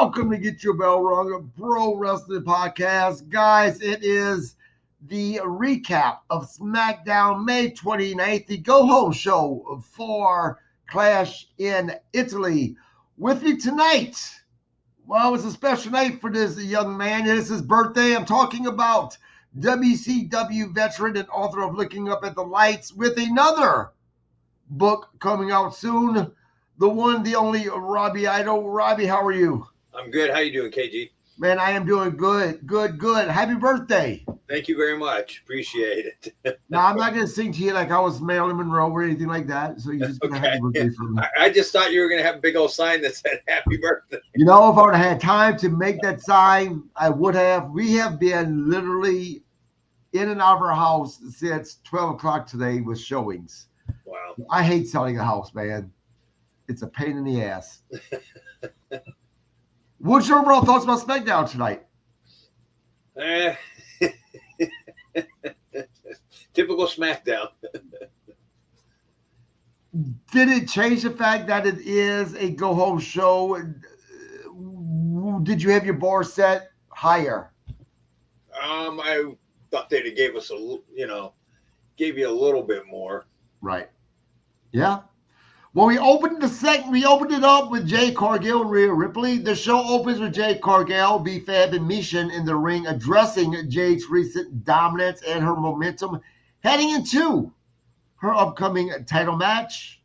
Welcome to Get Your Bell Rung, a pro wrestling podcast. Guys, it is the recap of SmackDown May 29th, the go-home show for Clash in Italy. With me tonight, well, it's a special night for this young man. It is his birthday. I'm talking about WCW veteran and author of Looking Up at the Lights with another book coming out soon. The one, the only Robbie Idol. Robbie, how are you? I'm good. How you doing, KG? Man, I am doing good. Happy birthday. Thank you very much. Appreciate it. Now, I'm not going to sing to you like I was Marilyn Monroe or anything like that. So you just going to happy birthday for me. I just thought you were going to have a big old sign that said happy birthday. You know, if I would have had time to make that sign, I would have. We have been literally in and out of our house since 12 o'clock today with showings. Wow. I hate selling a house, man. It's a pain in the ass. What's your overall thoughts about SmackDown tonight? Typical SmackDown. Did it change the fact that it is a go-home show? Did you have your bar set higher? I thought they'd have gave us gave you a little bit more. Right. Yeah. Well, we opened it up with Jade Cargill and Rhea Ripley. The show opens with Jade Cargill, B-Fab, and Michin in the ring addressing Jade's recent dominance and her momentum heading into her upcoming title match.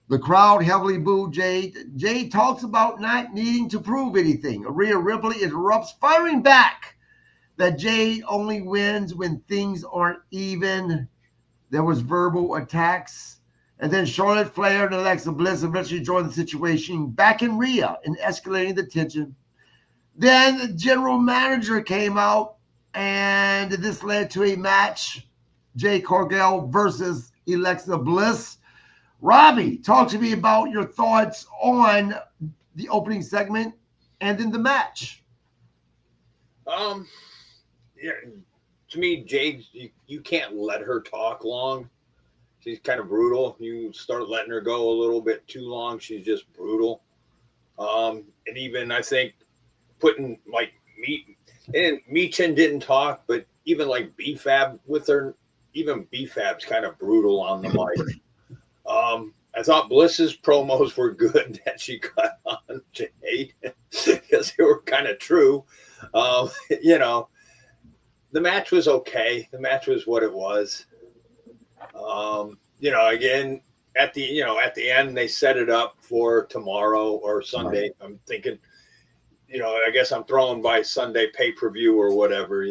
The crowd heavily booed Jade. Jade talks about not needing to prove anything. Rhea Ripley interrupts, firing back that Jade only wins when things aren't even. There was verbal attacks. And then Charlotte Flair and Alexa Bliss eventually joined the situation, back in Rhea and escalating the tension. Then the general manager came out, and this led to a match, Jade Cargill versus Alexa Bliss. Robbie, talk to me about your thoughts on the opening segment and then the match. Yeah, to me, Jade, you can't let her talk long. She's kind of brutal. You start letting her go a little bit too long, she's just brutal. And even I think putting like Michin didn't talk, but even like B-Fab with her, even B-Fab's kind of brutal on the mic. I thought Bliss's promos were good that she cut on Jade because they were kind of true. The match was okay. The match was what it was. Again, at the end, they set it up for tomorrow or Sunday. Right. I'm thinking, I guess I'm throwing by Sunday pay-per-view or whatever,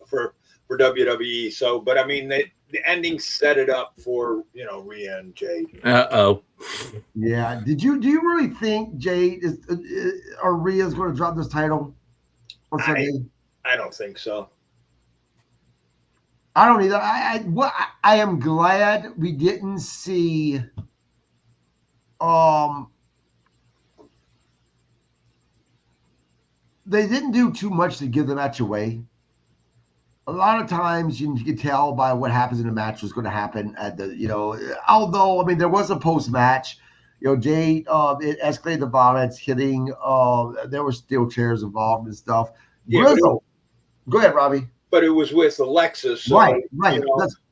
for WWE. So, but I mean, the ending set it up for, Rhea and Jade. Uh-oh. Yeah. Do you really think Jade or Rhea's going to drop this title on Sunday? I don't think so. I don't either. I am glad we didn't see they didn't do too much to give the match away. A lot of times you can tell by what happens in the match was going to happen at the, although, I mean, there was a post-match, Jade, it escalated the violence, hitting, there were steel chairs involved and stuff. Yeah, Grizzled. Go ahead, Robbie. But it was with Alexis. So, right.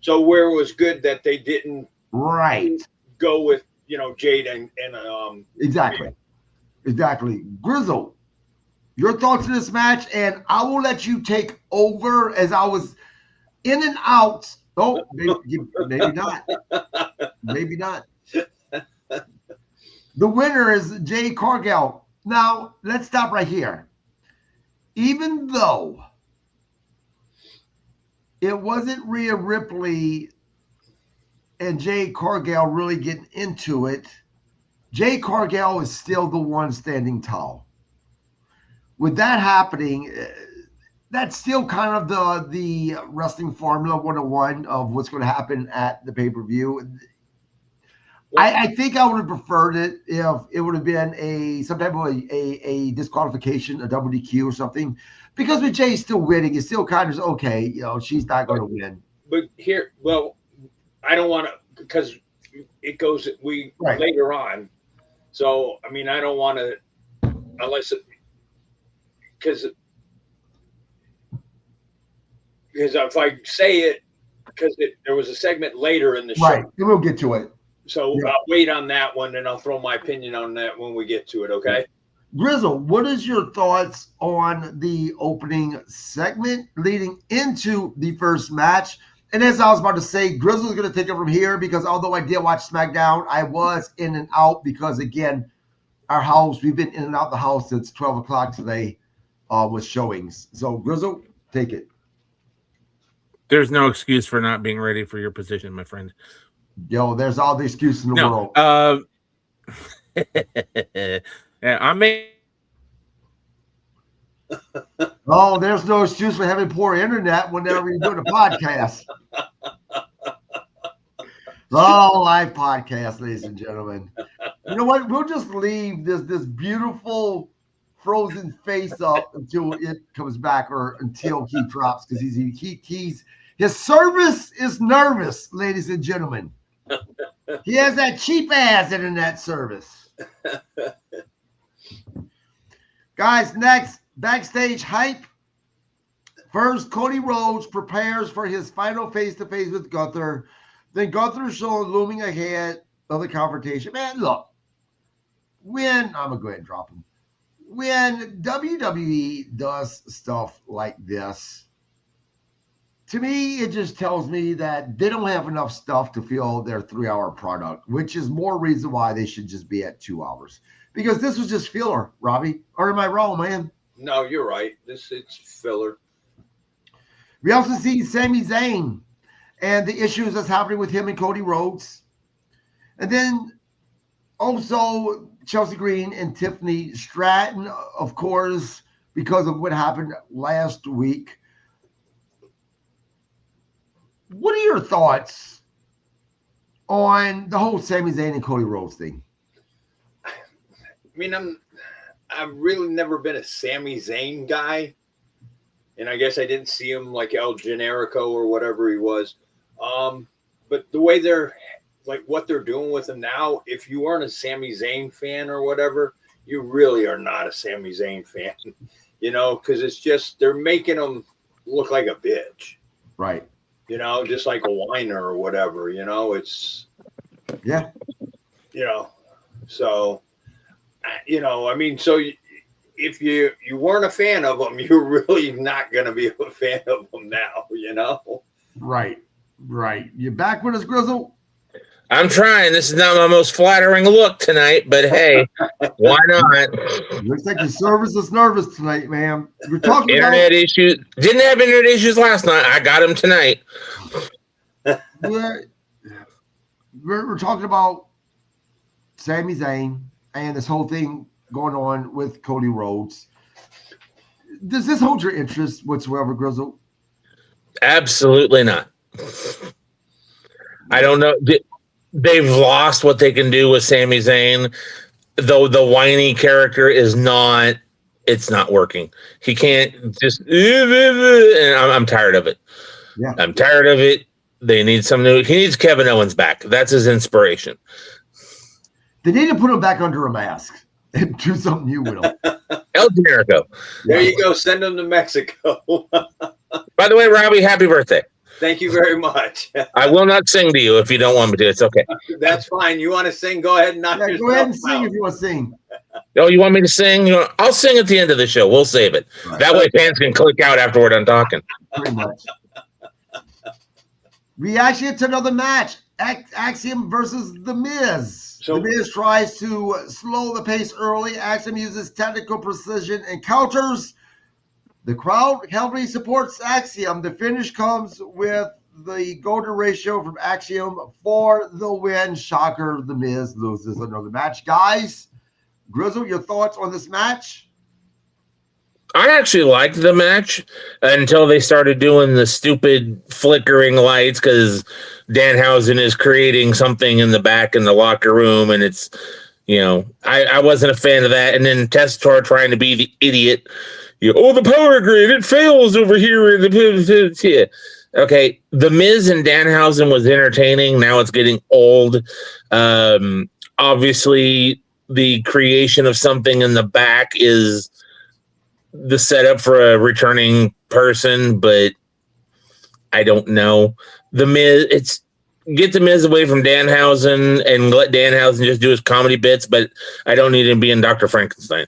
So where it was good that they didn't go with, Jade and Exactly. Grizzle, your thoughts on this match, and I will let you take over as I was in and out. Oh, maybe not. Maybe not. The winner is Jade Cargill. Now, let's stop right here. Even though it wasn't Rhea Ripley and Jade Cargill really getting into it, Jade Cargill is still the one standing tall. With that happening, that's still kind of the wrestling formula 101 of what's going to happen at the pay-per-view. I think I would have preferred it if it would have been some type of a disqualification, a WDQ or something. Because with Jay still winning, it's still kind of okay. She's not going to win. But here, I don't want to, because it goes later on. So I mean, I don't want to unless it, because if I say it, because there was a segment later in the show. Right, then we'll get to it. So Yeah. I'll wait on that one, and I'll throw my opinion on that when we get to it, okay? Grizzle, what is your thoughts on the opening segment leading into the first match? And as I was about to say, Grizzle's going to take it from here because although I did watch SmackDown, I was in and out because, again, our house, we've been in and out the house since 12 o'clock today with showings. So, Grizzle, take it. There's no excuse for not being ready for your position, my friend. Yo, there's all the excuse in the world. Yeah, I mean, oh, there's no excuse for having poor internet whenever you're doing a podcast. Oh, live podcast, ladies and gentlemen. You know what? We'll just leave this beautiful frozen face up until it comes back or until he drops because he's his service is nervous, ladies and gentlemen. He has that cheap ass internet service. Guys, next, backstage hype. First, Cody Rhodes prepares for his final face-to-face with Gunther. Then Gunther shown looming ahead of the confrontation. Man, look, I'm going to go ahead and drop him. When WWE does stuff like this, to me, it just tells me that they don't have enough stuff to fill their 3-hour product, which is more reason why they should just be at 2 hours. Because this was just filler, Robbie. Or am I wrong, man? No, you're right. It's filler. We also see Sami Zayn and the issues that's happening with him and Cody Rhodes. And then also Chelsea Green and Tiffany Stratton, of course, because of what happened last week. What are your thoughts on the whole Sami Zayn and Cody Rhodes thing? I mean, I've really never been a Sami Zayn guy, and I guess I didn't see him like El Generico or whatever he was. But the way they're like what they're doing with him now, if you aren't a Sami Zayn fan or whatever, you really are not a Sami Zayn fan, you know, because it's just they're making him look like a bitch, right? You know, just like a whiner or whatever. You know, it's yeah, you know, so. You know, I mean, so if you weren't a fan of them, you're really not going to be a fan of them now, you know? Right. You back with us, Grizzle? I'm trying. This is not my most flattering look tonight, but hey, why not? Looks like the service is nervous tonight, man. We're talking internet issues. Didn't have internet issues last night. I got them tonight. We're talking about Sami Zayn and this whole thing going on with Cody Rhodes. Does this hold your interest whatsoever, Grizzle? Absolutely not. I don't know. They've lost what they can do with Sami Zayn, though the whiny character is not, it's not working. He can't just, and I'm tired of it. Yeah. I'm tired of it. They need some new, he needs Kevin Owens back. That's his inspiration. They need to put him back under a mask and do something new with him. El Generico. There you go. Send him to Mexico. By the way, Robbie, happy birthday. Thank you very much. I will not sing to you if you don't want me to. It's okay. That's fine. You want to sing? Go ahead and knock yourself out. Go ahead and sing if you want to sing. Oh, you want me to sing? I'll sing at the end of the show. We'll save it. Right. That way fans can click out after we're done talking. Pretty much. Reaction to another match. Axiom versus The Miz. So, The Miz tries to slow the pace early. Axiom uses technical precision and counters. The crowd heavily supports Axiom. The finish comes with the golden ratio from Axiom for the win. Shocker, The Miz loses another match. Guys, Grizzle, your thoughts on this match? I actually liked the match until they started doing the stupid flickering lights because Danhausen is creating something in the back in the locker room, and it's, you know, I wasn't a fan of that. And then Testator trying to be the idiot. The power grid, it fails over here. Yeah. Okay, The Miz and Danhausen was entertaining. Now it's getting old. Obviously, the creation of something in the back is the setup for a returning person, but I don't know. The Miz, get the Miz away from Danhausen and let Danhausen just do his comedy bits, but I don't need him being Dr. Frankenstein.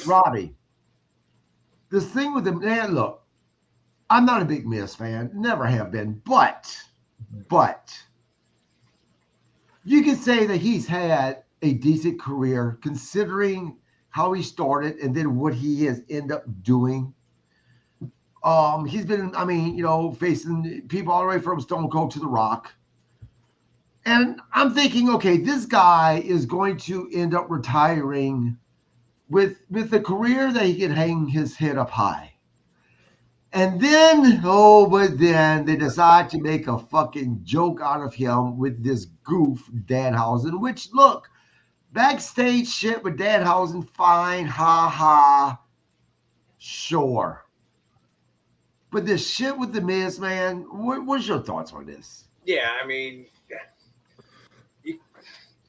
Robbie, the thing with the man, look, I'm not a big Miz fan, never have been, but you can say that he's had a decent career considering how he started and then what he has ended up doing. He's been, I mean, facing people all the way from Stone Cold to The Rock. And I'm thinking, okay, this guy is going to end up retiring with a career that he can hang his head up high. And then, but then they decide to make a fucking joke out of him with this goof, Danhausen, which, look, backstage shit with Danhausen, fine, ha, sure. But this shit with the Miz, man, what's your thoughts on this? Yeah, I mean,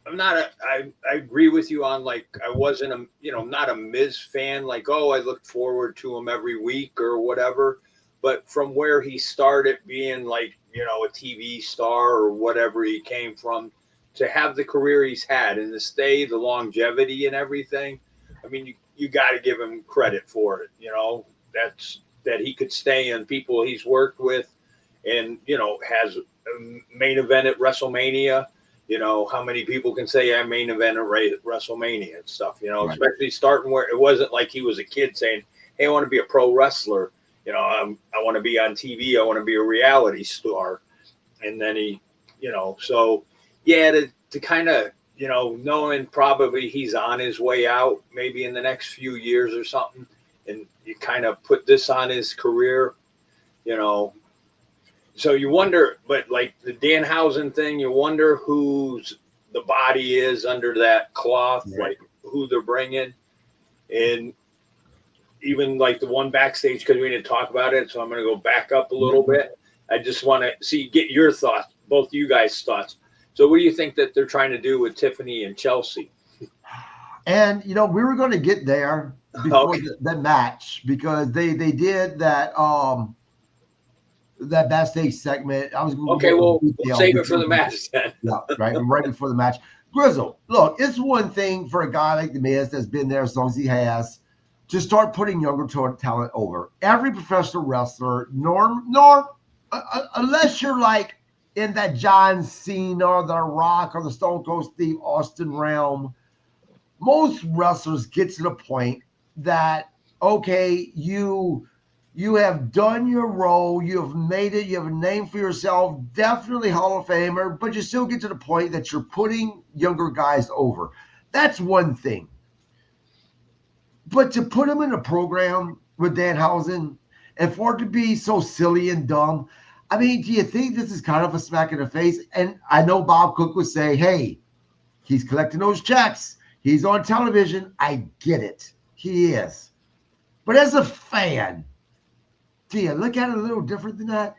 I agree with you on, like, I wasn't not a Miz fan, like, I looked forward to him every week or whatever. But from where he started being, like, a TV star or whatever he came from, to have the career he's had and the longevity and everything, I mean, you got to give him credit for it. That he could stay and people he's worked with and, has a main event at WrestleMania. How many people can say I main event at WrestleMania and stuff, right. Especially starting where it wasn't like he was a kid saying, hey, I want to be a pro wrestler. I want to be on TV. I want to be a reality star. And then he, so yeah, to kind of, knowing probably he's on his way out maybe in the next few years or something. And you kind of put this on his career, so you wonder, but like the Danhausen thing, you wonder who's the body is under that cloth, like who they're bringing. And even like the one backstage, because we didn't talk about it, so I'm going to go back up a little bit. I just want to get your thoughts, both you guys' thoughts. So what do you think that they're trying to do with Tiffany and Chelsea? And, we were going to get there before that match because they did that that backstage segment. I was we'll save it for the match then. Yeah, right before the match. Grizzle, look, it's one thing for a guy like The Miz that's been there as long as he has to start putting younger talent over. Every professional wrestler, unless you're like in that John Cena or The Rock or the Stone Cold Steve Austin realm, most wrestlers get to the point that, okay, you have done your role, you have made it, you have a name for yourself, definitely Hall of Famer, but you still get to the point that you're putting younger guys over. That's one thing. But to put him in a program with Danhausen and for it to be so silly and dumb, I mean, do you think this is kind of a smack in the face? And I know Bob Cook would say, hey, he's collecting those checks. He's on television. I get it. He is. But as a fan, do you look at it a little different than that?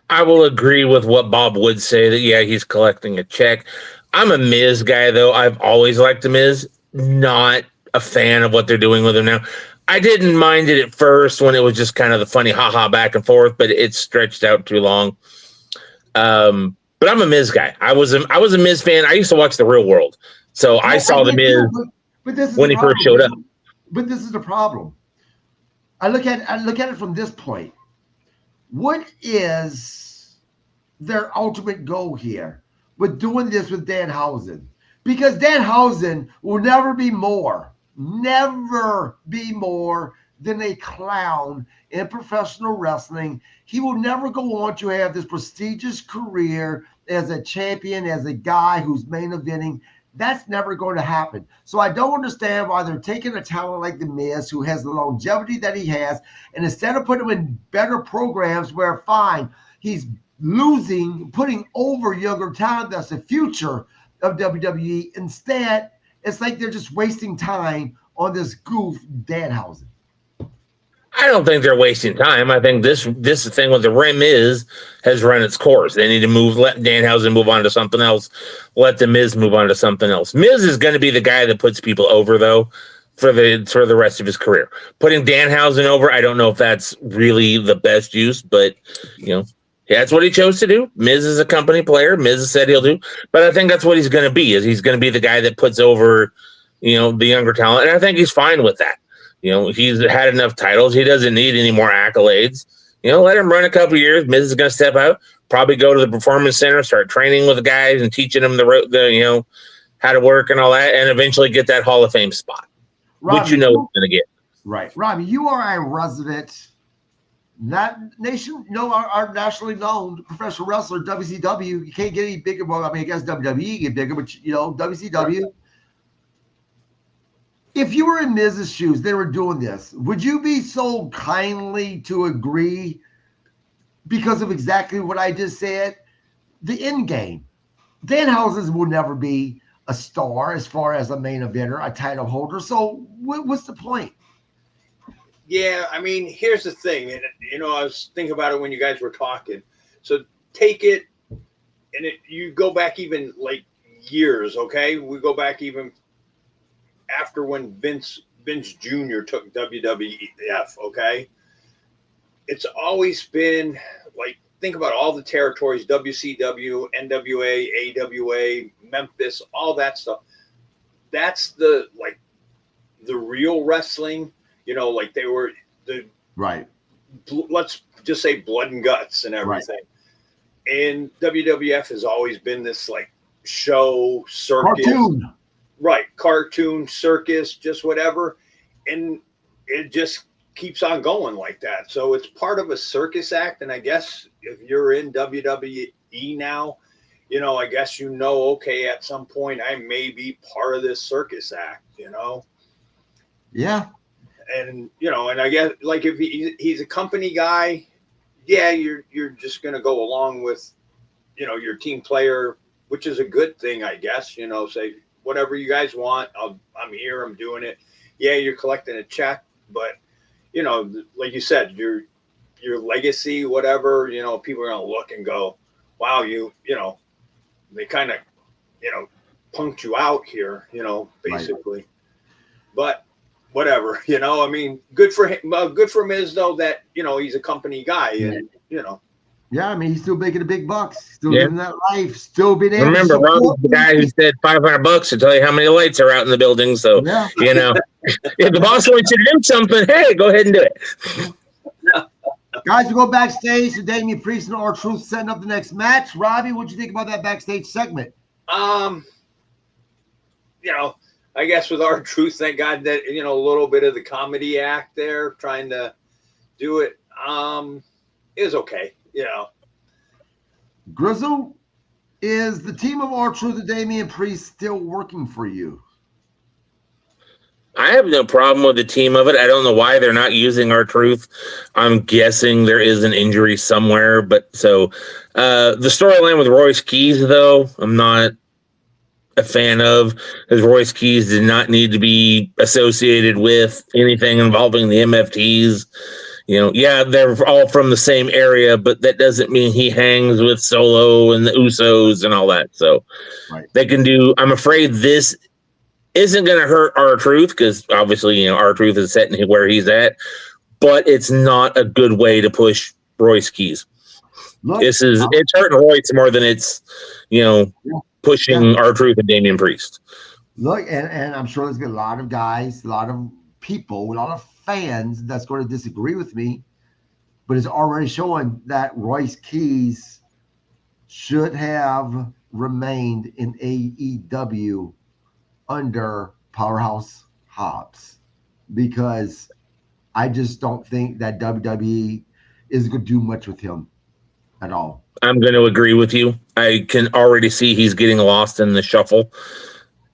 I will agree with what Bob would say that, yeah, he's collecting a check. I'm a Miz guy, though. I've always liked the Miz. Not a fan of what they're doing with him now. I didn't mind it at first when it was just kind of the funny ha-ha back and forth, but it stretched out too long. But I'm a Miz guy. I was a Miz fan. I used to watch The Real World. So I saw the Miz when he first showed up. But this is the problem. I look at it from this point. What is their ultimate goal here with doing this with Danhausen? Because Danhausen will never be more than a clown in professional wrestling. He will never go on to have this prestigious career as a champion, as a guy who's main eventing. That's never going to happen. So I don't understand why they're taking a talent like The Miz, who has the longevity that he has, and instead of putting him in better programs where, fine, he's putting over younger talent that's the future of WWE. Instead, it's like they're just wasting time on this goof Danhausen. I don't think they're wasting time. I think this thing with the Rim has run its course. They need to let Danhausen move on to something else. Let the Miz move on to something else. Miz is going to be the guy that puts people over, though, for the rest of his career. Putting Danhausen over, I don't know if that's really the best use, but that's what he chose to do. Miz is a company player. Miz said he'll do, but I think that's what he's going to be. Is he's going to be the guy that puts over, the younger talent, and I think he's fine with that. He's had enough titles. He doesn't need any more accolades. Let him run a couple of years. Miz is going to step out, probably go to the Performance Center, start training with the guys and teaching them the how to work and all that, and eventually get that Hall of Fame spot, Robbie, which he's going to get. Right. Robbie, you are a resident, not our nationally known professional wrestler, WCW. You can't get any bigger. Well, I guess WWE get bigger, but WCW. Right. If you were in Miz's shoes, they were doing this, would you be so kindly to agree because of exactly what I just said? The end game. Danhausen will never be a star as far as a main eventer, a title holder. So what's the point? Yeah, here's the thing. And, I was thinking about it when you guys were talking. So take it, and you go back even like years, okay? We go back even after when Vince Jr. took WWF, okay? It's always been like, think about all the territories, WCW, NWA, AWA, Memphis, all that stuff. That's the real wrestling, like they were the right. Let's just say blood and guts and everything. Right. And WWF has always been this like show circus. Cartoon. Right, cartoon, circus, just whatever. And it just keeps on going like that. So it's part of a circus act. And I guess if you're in WWE now, I guess okay, at some point I may be part of this circus act, Yeah. And, and I guess like if he's a company guy, yeah, you're just going to go along with, your team player, which is a good thing, I guess, say, whatever you guys want, I'm here, I'm doing it. Yeah, you're collecting a check, but like you said, your legacy, whatever, people are gonna look and go, wow, they kind of, punked you out here, basically. Right. But whatever, good for him. Good for Miz though that he's a company guy, and Yeah, he's still making the big bucks, still living that life, still being able. Remember, Ron, the guy who said $500 to tell you how many lights are out in the building. So, if the boss wants you to do something, hey, go ahead and do it. Guys, we go backstage to Damian Priest and R-Truth setting up the next match. Robbie, what'd you think about that backstage segment? I guess with R-Truth, thank God that a little bit of the comedy act there, trying to do it, is okay. Grizzle, is the team of R-Truth and Damian Priest still working for you? I have no problem with the team of it. I don't know why they're not using R-Truth. I'm guessing there is an injury somewhere. But so the storyline with Royce Keys, though, I'm not a fan of, because Royce Keys did not need to be associated with anything involving the MFTs. They're all from the same area, but that doesn't mean he hangs with Solo and the Usos and all that. So They can do. I'm afraid this isn't going to hurt R-Truth, because obviously, R-Truth is setting where he's at, but it's not a good way to push Royce Keys. Look, it's hurting Royce more than it's, pushing R-Truth and Damian Priest. Look, and I'm sure there's going to be a lot of guys, a lot of people, a lot of fans that's going to disagree with me, but it's already showing that Royce Keys should have remained in AEW under Powerhouse Hobbs, because I just don't think that WWE is going to do much with him at all. I'm going to agree with you. I can already see he's getting lost in the shuffle.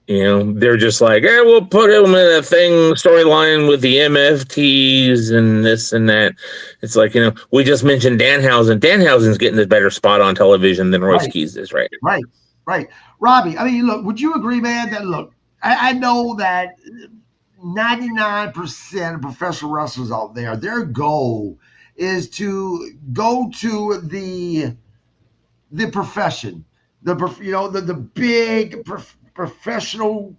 They're just like, we'll put him in a storyline with the MFTs and this and that. It's like, we just mentioned Danhausen. Danhausen's getting a better spot on television than Royce Keys is right now. Right. Robbie, look, would you agree, man, that, look, I know that 99% of professional wrestlers out there, their goal is to go to the profession, the big professional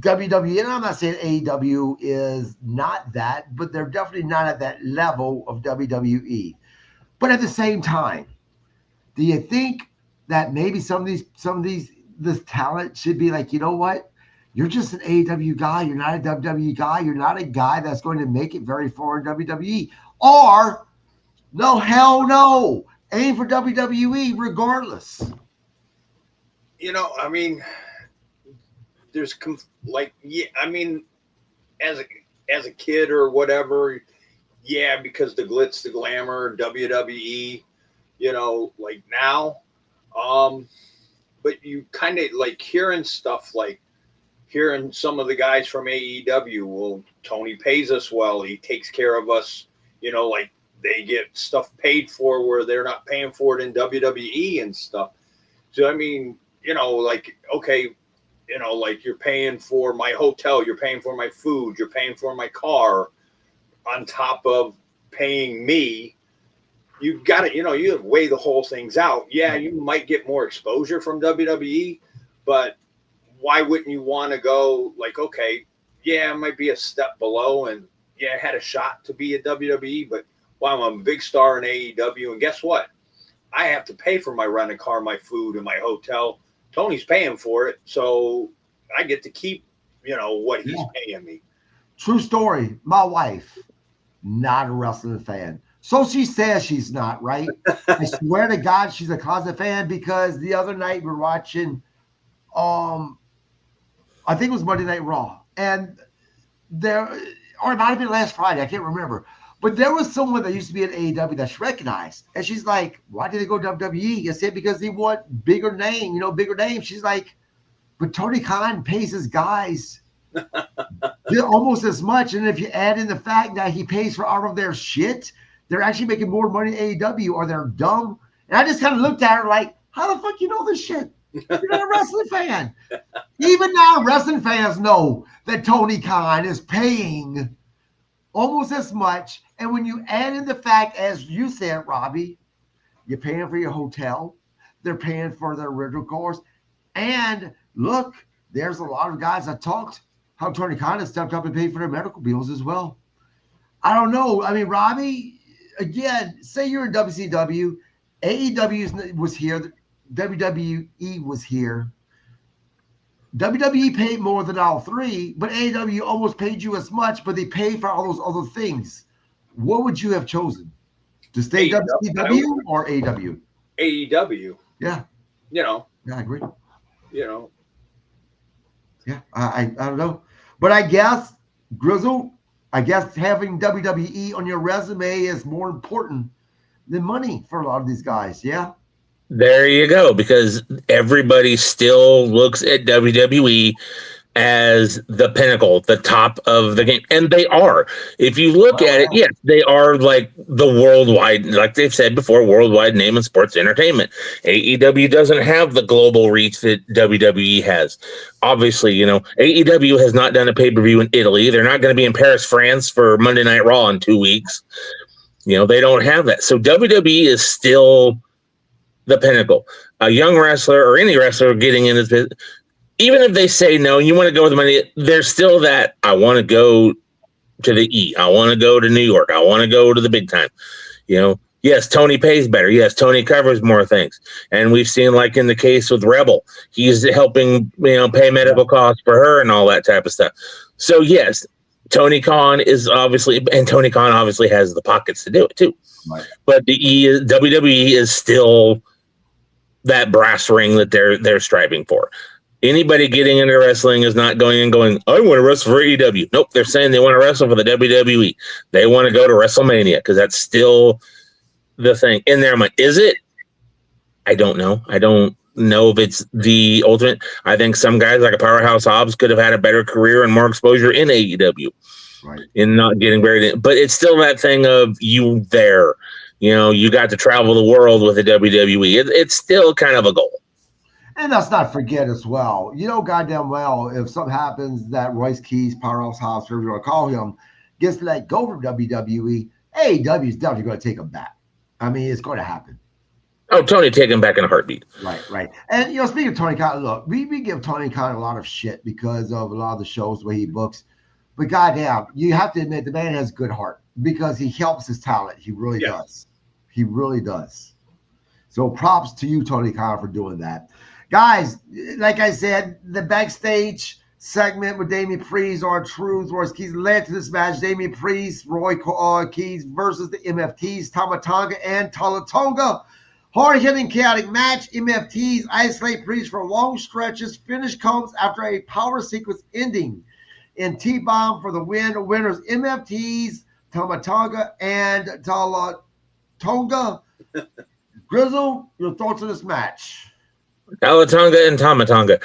WWE. And I'm not saying AEW is not that, but they're definitely not at that level of WWE. But at the same time, do you think that maybe some of this talent should be like, you know what? You're just an AEW guy. You're not a WWE guy. You're not a guy that's going to make it very far in WWE. Or, no, hell no. Aim for WWE regardless. I mean, there's as a kid or whatever, yeah, because the glitz, the glamour, WWE, like now, but you kind of like hearing stuff like hearing some of the guys from AEW. Well, Tony pays us well. He takes care of us, like they get stuff paid for where they're not paying for it in WWE and stuff. So, I mean, like, okay, like you're paying for my hotel, you're paying for my food, you're paying for my car on top of paying me. You got to, you weigh the whole things out. Yeah, you might get more exposure from WWE, but why wouldn't you want to go like, okay, yeah, it might be a step below and yeah, I had a shot to be a WWE, but wow, I'm a big star in AEW. And guess what? I have to pay for my rental car, my food, and my hotel. Tony's paying for it, so I get to keep, what he's paying me. True story. My wife, not a wrestling fan. So she says she's not, right? I swear to God, she's a closet fan because the other night we're watching, I think it was Monday Night Raw. And or it might have been last Friday, I can't remember. But there was someone that used to be at AEW that she recognized. And she's like, why did they go to WWE? I said, because they want bigger name, bigger name. She's like, but Tony Khan pays his guys almost as much. And if you add in the fact that he pays for all of their shit, they're actually making more money in AEW, or they're dumb. And I just kind of looked at her like, how the fuck you know this shit? You're not a wrestling fan. Even now, wrestling fans know that Tony Khan is paying almost as much. And when you add in the fact, as you said, Robbie, you're paying for your hotel, they're paying for their rental cars. And look, there's a lot of guys that talked how Tony Khan has stepped up and paid for their medical bills as well. I don't know. I mean, Robbie, again, say you're in WCW, AEW was here, WWE was here. WWE paid more than all three, but AEW almost paid you as much, but they paid for all those other things. What would you have chosen? To stay WCW or AEW? AEW. Yeah. Yeah, I agree. Yeah, I don't know. But I guess, Grizzle, having WWE on your resume is more important than money for a lot of these guys. Yeah. There you go, because everybody still looks at WWE as the pinnacle, the top of the game. And they are. If you look at it, yes, they are like the worldwide, like they've said before, worldwide name in sports entertainment. AEW doesn't have the global reach that WWE has. Obviously, AEW has not done a pay-per-view in Italy. They're not going to be in Paris, France for Monday Night Raw in 2 weeks. They don't have that. So WWE is still the pinnacle. A young wrestler or any wrestler getting into this, even if they say no, you want to go with the money, there's still that, I want to go to the E. I want to go to New York. I want to go to the big time. Yes, Tony pays better. Yes, Tony covers more things. And we've seen, like in the case with Rebel, he's helping, pay medical costs for her and all that type of stuff. So yes, Tony Khan is obviously, and Tony Khan obviously has the pockets to do it too. Right. But WWE is still that brass ring that they're striving for. Anybody getting into wrestling is not going, I want to wrestle for AEW. Nope, they're saying they want to wrestle for the WWE. They want to go to WrestleMania because that's still the thing in their mind. Is it? I don't know. I don't know if it's the ultimate. I think some guys like a Powerhouse Hobbs could have had a better career and more exposure in AEW, right? In not getting buried in. But it's still that thing of you there. You got to travel the world with the WWE. It's still kind of a goal. And let's not forget as well, you know goddamn well, if something happens that Royce Keys, Powerhouse Hobbs, whatever you want to call him, gets let go from WWE, AEW is definitely going to take him back. I mean, it's going to happen. Oh, Tony, take him back in a heartbeat. Right. And, you know, speaking of Tony Khan, look, we give Tony Khan a lot of shit because of a lot of the shows, the way he books. But goddamn, you have to admit the man has a good heart because he helps his talent. He really does. He really does. So props to you, Tony Khan, for doing that. Guys, like I said, the backstage segment with Damian Priest, R-Truth, Royce Keys led to this match. Damian Priest, Roy Keys versus the MFTs, Tama Tonga and Tala Tonga. Hard-hitting, chaotic match. MFTs isolate Priest for long stretches. Finish comes after a power sequence ending in T-Bomb for the win. Winners MFTs, Tama Tonga, and Tala Tonga. Grizzle, your thoughts on this match? Alatonga and Tamatonga.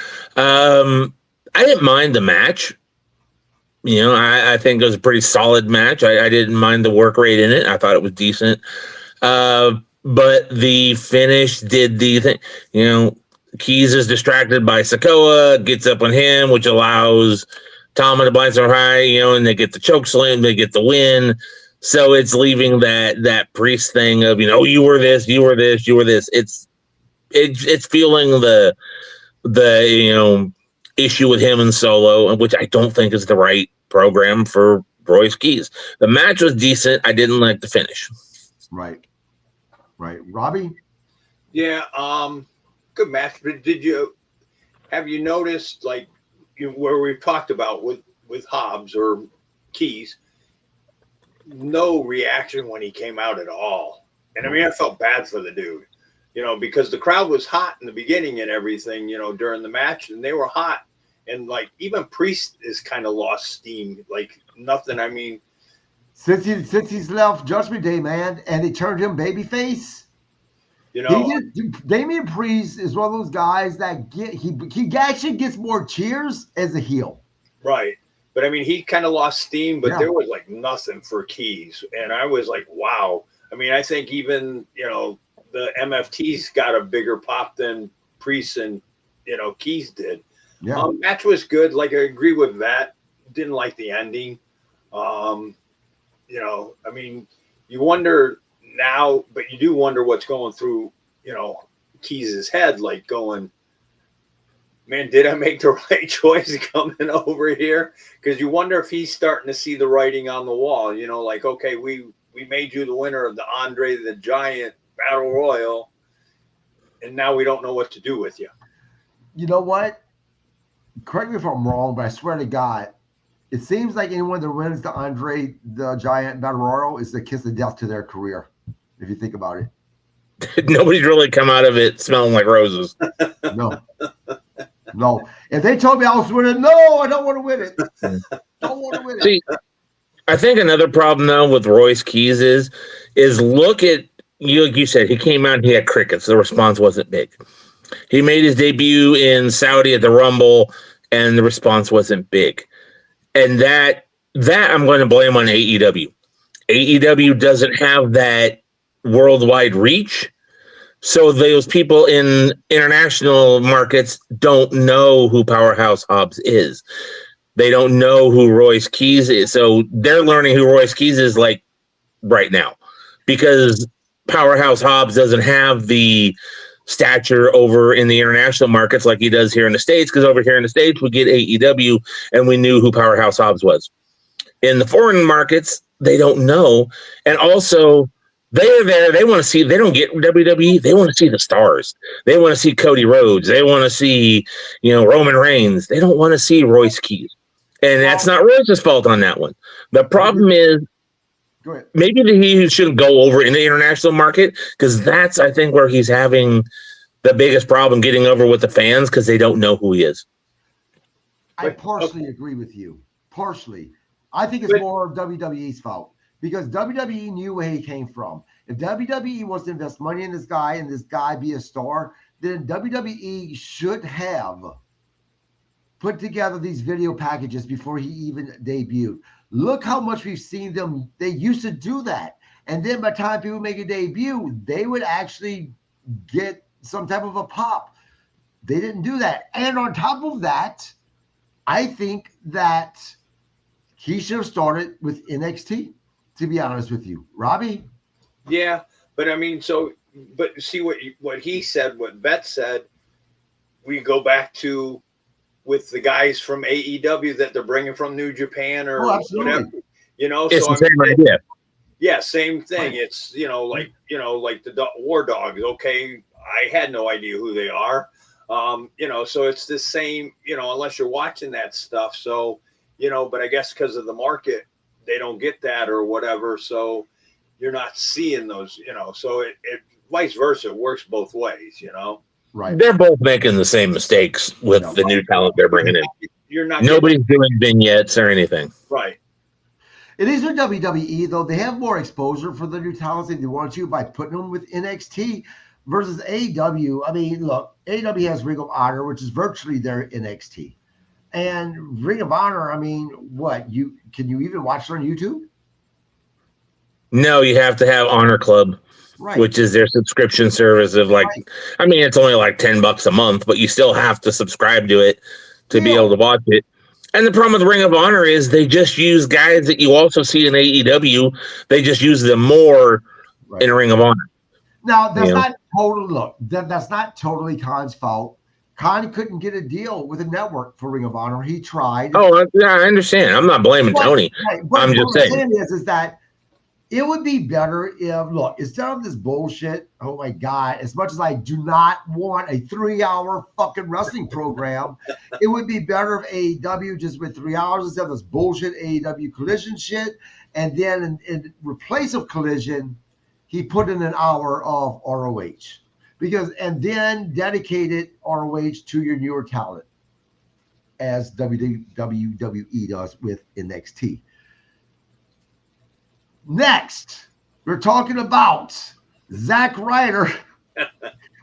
I didn't mind the match. You know, I think it was a pretty solid match. I didn't mind the work rate in it. I thought it was decent. But the finish did the thing. You know, Keys is distracted by Sikoa, gets up on him, which allows Tama to blind so high, you know, and they get the choke slam, they get the win. So it's leaving that Priest thing of, you know, you were this. It's feeling the you know issue with him and Solo, which I don't think is the right program for Royce Keys. The match was decent. I didn't like the finish. Right. Robbie? Yeah, good match. But have you noticed, like, where we've talked about with Hobbs or Keys, no reaction when he came out at all. And I mean, I felt bad for the dude, you know, because the crowd was hot in the beginning and everything, you know, during the match, and they were hot. And like, even Priest is kind of lost steam, like nothing. I mean, since he's left Judgment Day, man, and they turned him babyface. You know, Damian Priest is one of those guys that he actually gets more cheers as a heel. Right. But I mean, he kind of lost steam, but there was like nothing for Keys. And I was like, wow. I mean, I think even, you know, the MFTs got a bigger pop than Priest and, you know, Keys did. Yeah. Match was good. Like, I agree with that. Didn't like the ending. You know, I mean, you wonder now, but you do wonder what's going through, you know, Keys' head, like going, man, did I make the right choice coming over here? Because you wonder if he's starting to see the writing on the wall, you know, like, okay, we made you the winner of the Andre the Giant Battle Royal, and now we don't know what to do with you. You know what? Correct me if I'm wrong, but I swear to God, it seems like anyone that wins the Andre the Giant Battle Royal is the kiss of death to their career, if you think about it. Nobody's really come out of it smelling like roses. No. If they told me I was winning, no, I don't want to win it. Don't want to win it. See, I think another problem though with Royce Keys is look at you, like you said, he came out and he had crickets. The response wasn't big. He made his debut in Saudi at the Rumble, and the response wasn't big. And that I'm going to blame on AEW. AEW doesn't have that worldwide reach. So those people in international markets don't know who Powerhouse Hobbs is. They don't know who Royce Keys is. So they're learning who Royce Keys is like right now, because Powerhouse Hobbs doesn't have the stature over in the international markets like he does here in the States, because over here in the States, we get AEW and we knew who Powerhouse Hobbs was. In the foreign markets, they don't know. And also, they're there. They want to see. They don't get WWE. They want to see the stars. They want to see Cody Rhodes. They want to see, you know, Roman Reigns. They don't want to see Royce Keys, and that's not Royce's fault on that one. The problem is, maybe he shouldn't go over in the international market, because that's, I think, where he's having the biggest problem getting over with the fans, because they don't know who he is. I partially agree with you. Partially, I think it's more of WWE's fault. Because WWE knew where he came from. If WWE wants to invest money in this guy and this guy be a star, then WWE should have put together these video packages before he even debuted. Look how much we've seen them. They used to do that. And then by the time people make a debut, they would actually get some type of a pop. They didn't do that. And on top of that, I think that he should have started with NXT, to be honest with you. Robbie? Yeah, but I mean, but see what he said, what Vet said, we go back to with the guys from AEW that they're bringing from New Japan or whatever, It's so the same idea. Yeah, same thing. Right. It's, like the War Dogs. Okay, I had no idea who they are. So it's the same, unless you're watching that stuff. So, but I guess because of the market, they don't get that or whatever. So you're not seeing those, so it vice versa. It works both ways, Right. They're both making the same mistakes with the new talent they're bringing in. Nobody's doing vignettes or anything. Right. It is their WWE, though. They have more exposure for the new talents than they want to by putting them with NXT versus AEW. I mean, look, AEW has Ring of Honor, which is virtually their NXT. And Ring of Honor, I mean, can you even watch it on YouTube? No, you have to have Honor Club, right, which is their subscription service of I mean, it's only like $10 a month, but you still have to subscribe to it to be able to watch it. And the problem with Ring of Honor is they just use guys that you also see in AEW. They just use them more in Ring of Honor. Now, that's not totally, that's not totally Khan's fault. Khan couldn't get a deal with a network for Ring of Honor. He tried. Oh, yeah, I understand. I'm not blaming Tony. I'm just saying. Is that it would be better if, look, instead of this bullshit, oh my God, as much as I do not want a 3-hour fucking wrestling program, it would be better if AEW just went 3 hours instead of this bullshit AEW Collision shit. And then in replace of Collision, he put in an hour of ROH. And then dedicated ROH to your newer talent, as WWE does with NXT. Next, we're talking about Zack Ryder.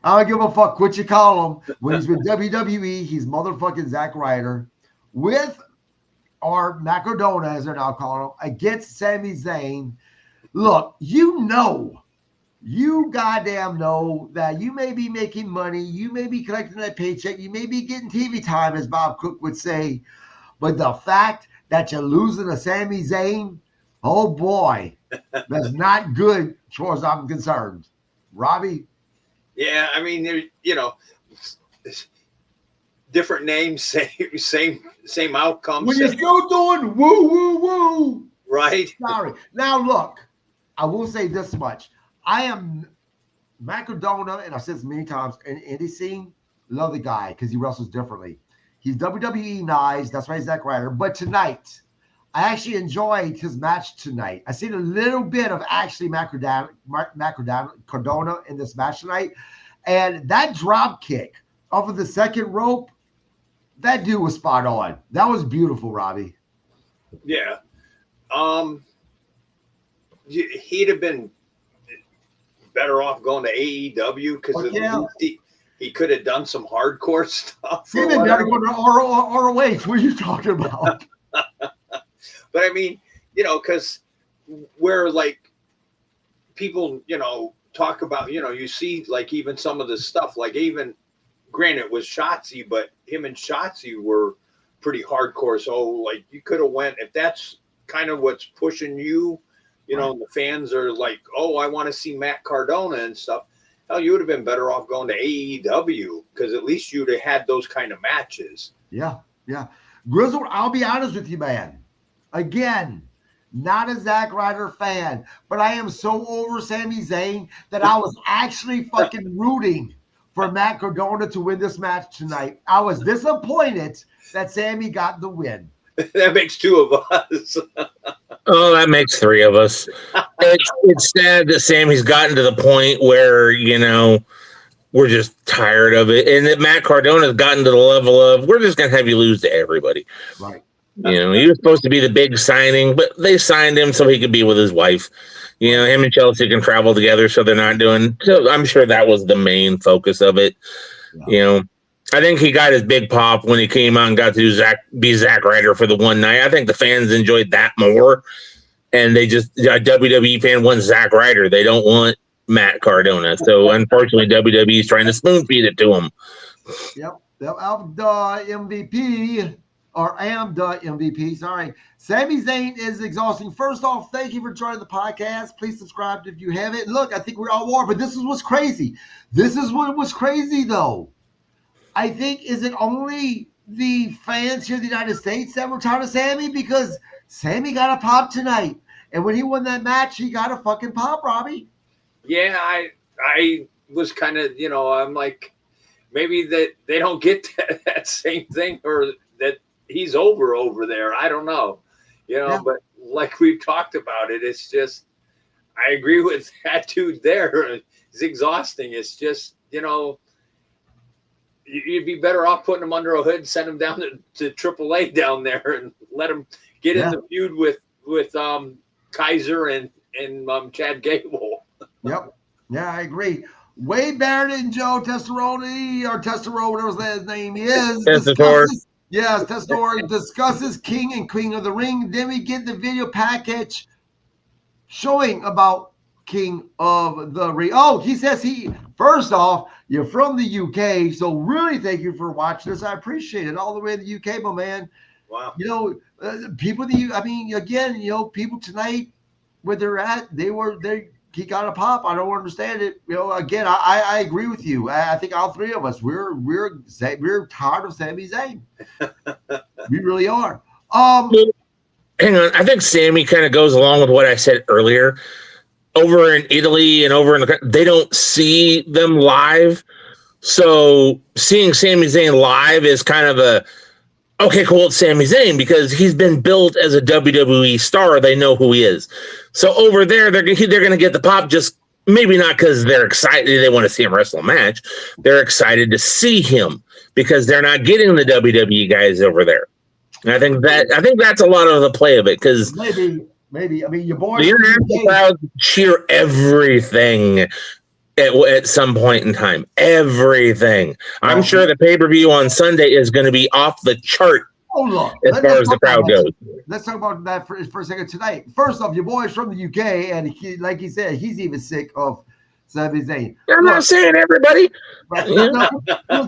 I don't give a fuck what you call him. When he's with WWE, he's motherfucking Zack Ryder with our Macrodona, as they're now calling him, against Sami Zayn. Look, you goddamn know that you may be making money, you may be collecting that paycheck, you may be getting TV time, as Bob Cook would say, but the fact that you're losing to Sami Zayn, oh boy, that's not good as far as I'm concerned. Robbie? Yeah, I mean, different names, same outcome. When you're still doing woo, woo, woo. Right. Sorry. Now, look, I will say this much. I am Macrodona, and I've said this many times, in indie scene, love the guy because he wrestles differently. He's WWE nice. That's why he's Zack Ryder. But tonight, I actually enjoyed his match tonight. I seen a little bit of actually Macrodona in this match tonight. And that drop kick off of the second rope, that dude was spot on. That was beautiful, Robbie. Yeah. He'd have been better off going to AEW because at least he could have done some hardcore stuff. He'd been better going to ROH. What are you talking about? But I mean, because where like people, talk about, you see like even some of the stuff, like even granted it was Shotzi, but him and Shotzi were pretty hardcore. So like you could have went, if that's kind of what's pushing you, and the fans are like, oh, I want to see Matt Cardona and stuff. Hell, you would have been better off going to AEW because at least you'd have had those kind of matches. Yeah. Grizzled, I'll be honest with you, man. Again, not a Zack Ryder fan, but I am so over Sami Zayn that I was actually fucking rooting for Matt Cardona to win this match tonight. I was disappointed that Sami got the win. That makes two of us. Oh, that makes three of us. It's sad that Sammy's gotten to the point where, we're just tired of it. And that Matt Cardona's gotten to the level of, we're just going to have you lose to everybody. Right. He was supposed to be the big signing, but they signed him so he could be with his wife. Him and Chelsea can travel together, so they're not doing. So I'm sure that was the main focus of it. Yeah. I think he got his big pop when he came out and got to be Zack Ryder for the one night. I think the fans enjoyed that more, and a WWE fan wants Zack Ryder. They don't want Matt Cardona. So unfortunately, WWE is trying to spoon feed it to him. Yep. I'm the MVP. Or am the MVP. Sorry. Sami Zayn is exhausting. First off, thank you for joining the podcast. Please subscribe if you haven't. Look, I think we're all war, but this is what's crazy. This is what was crazy, though. I think, is it only the fans here in the United States that were tired of Sammy? Because Sammy got a pop tonight. And when he won that match, he got a fucking pop, Robbie. Yeah, I was kind of, I'm like, maybe that they don't get that same thing, or that he's over there. I don't know, Yeah. but like we've talked about it, it's just, I agree with that dude there. It's exhausting. It's just, you'd be better off putting him under a hood, send him down to AAA down there and let him get in the feud with Kaiser and Chad Gable. Yep. Yeah, I agree. Wade Barrett and Joe Testoroni, or Testorone, whatever his name is. Yes, Testor discusses King and Queen of the Ring. Then we get the video package showing about King of the Ring. Oh, he says first off, you're from the UK, so really thank you for watching this. I appreciate it. All the way to the UK, my man. Wow. People people tonight, where they're at, he got a pop. I don't understand it. Again, I agree with you. I think all three of us, we're tired of Sami Zayn. We really are. Hang on. I think Sammy kind of goes along with what I said earlier. Over in Italy and over they don't see them live. So seeing Sami Zayn live is kind of okay, cool, it's Sami Zayn, because he's been built as a WWE star. They know who he is. So over there, they're going to get the pop, just maybe not because they're excited. They want to see him wrestle a match. They're excited to see him because they're not getting the WWE guys over there. And I think that's a lot of the play of it, because maybe. I mean, your boy. The international crowd cheer everything at some point in time. Everything. I'm sure the pay-per-view on Sunday is going to be off the chart as far as the crowd goes. Let's talk about that for a second tonight. First off, your boy's from the UK, and like he said, he's even sick of Sami Zayn. I'm not saying everybody. Right. Look,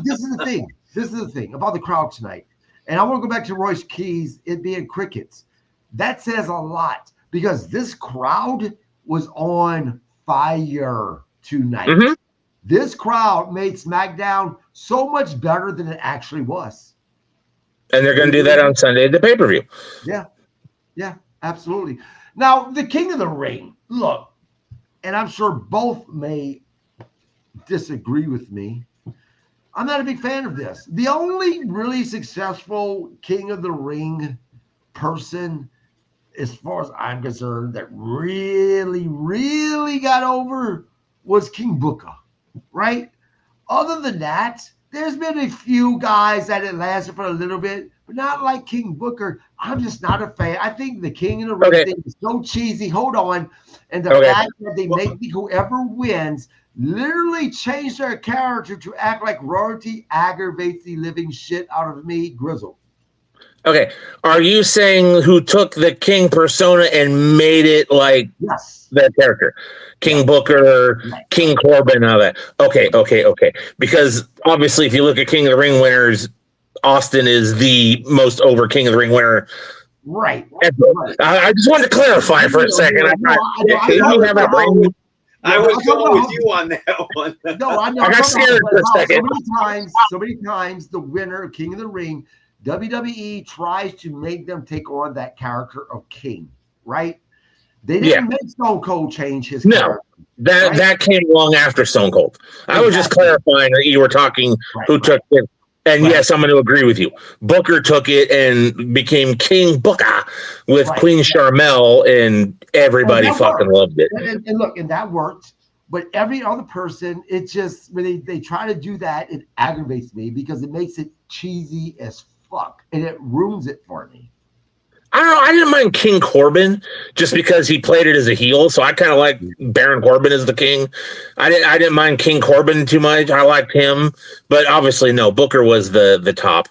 this is the thing. This is the thing about the crowd tonight. And I want to go back to Royce Keys, it being crickets. That says a lot, because this crowd was on fire tonight. Mm-hmm. This crowd made SmackDown so much better than it actually was. And they're going to do that on Sunday at the pay-per-view. Yeah, absolutely. Now, the King of the Ring, look, and I'm sure both may disagree with me. I'm not a big fan of this. The only really successful King of the Ring person, as far as I'm concerned, that really, really got over was King Booker, right? Other than that, there's been a few guys that it lasted for a little bit, but not like King Booker. I'm just not a fan. I think the King of the Ring thing is so cheesy. Hold on. And the fact that they make whoever wins literally change their character to act like royalty aggravates the living shit out of me, Grizzled. Okay. Are you saying who took the King persona and made it like that character? King Booker, King Corbin, all that. Okay. Because obviously, if you look at King of the Ring winners, Austin is the most over King of the Ring winner. Right. I just wanted to clarify for a second. I was going with you on that one. No, I know. I got scared for a second. So many times, the winner, King of the Ring, WWE tries to make them take on that character of King, right? They didn't make Stone Cold change his character. That came long after Stone Cold. I was just clarifying that you were talking who took it. And yes, I'm going to agree with you. Booker took it and became King Booker with Queen Charmel, and everybody fucking loved it. And look, and that worked. But every other person, it just, when they try to do that, it aggravates me because it makes it cheesy as fuck, and it ruins it for me. I don't know. I didn't mind King Corbin just because he played it as a heel, so I kind of like Baron Corbin as the king. I didn't mind King Corbin too much. I liked him, but obviously, no. Booker was the top.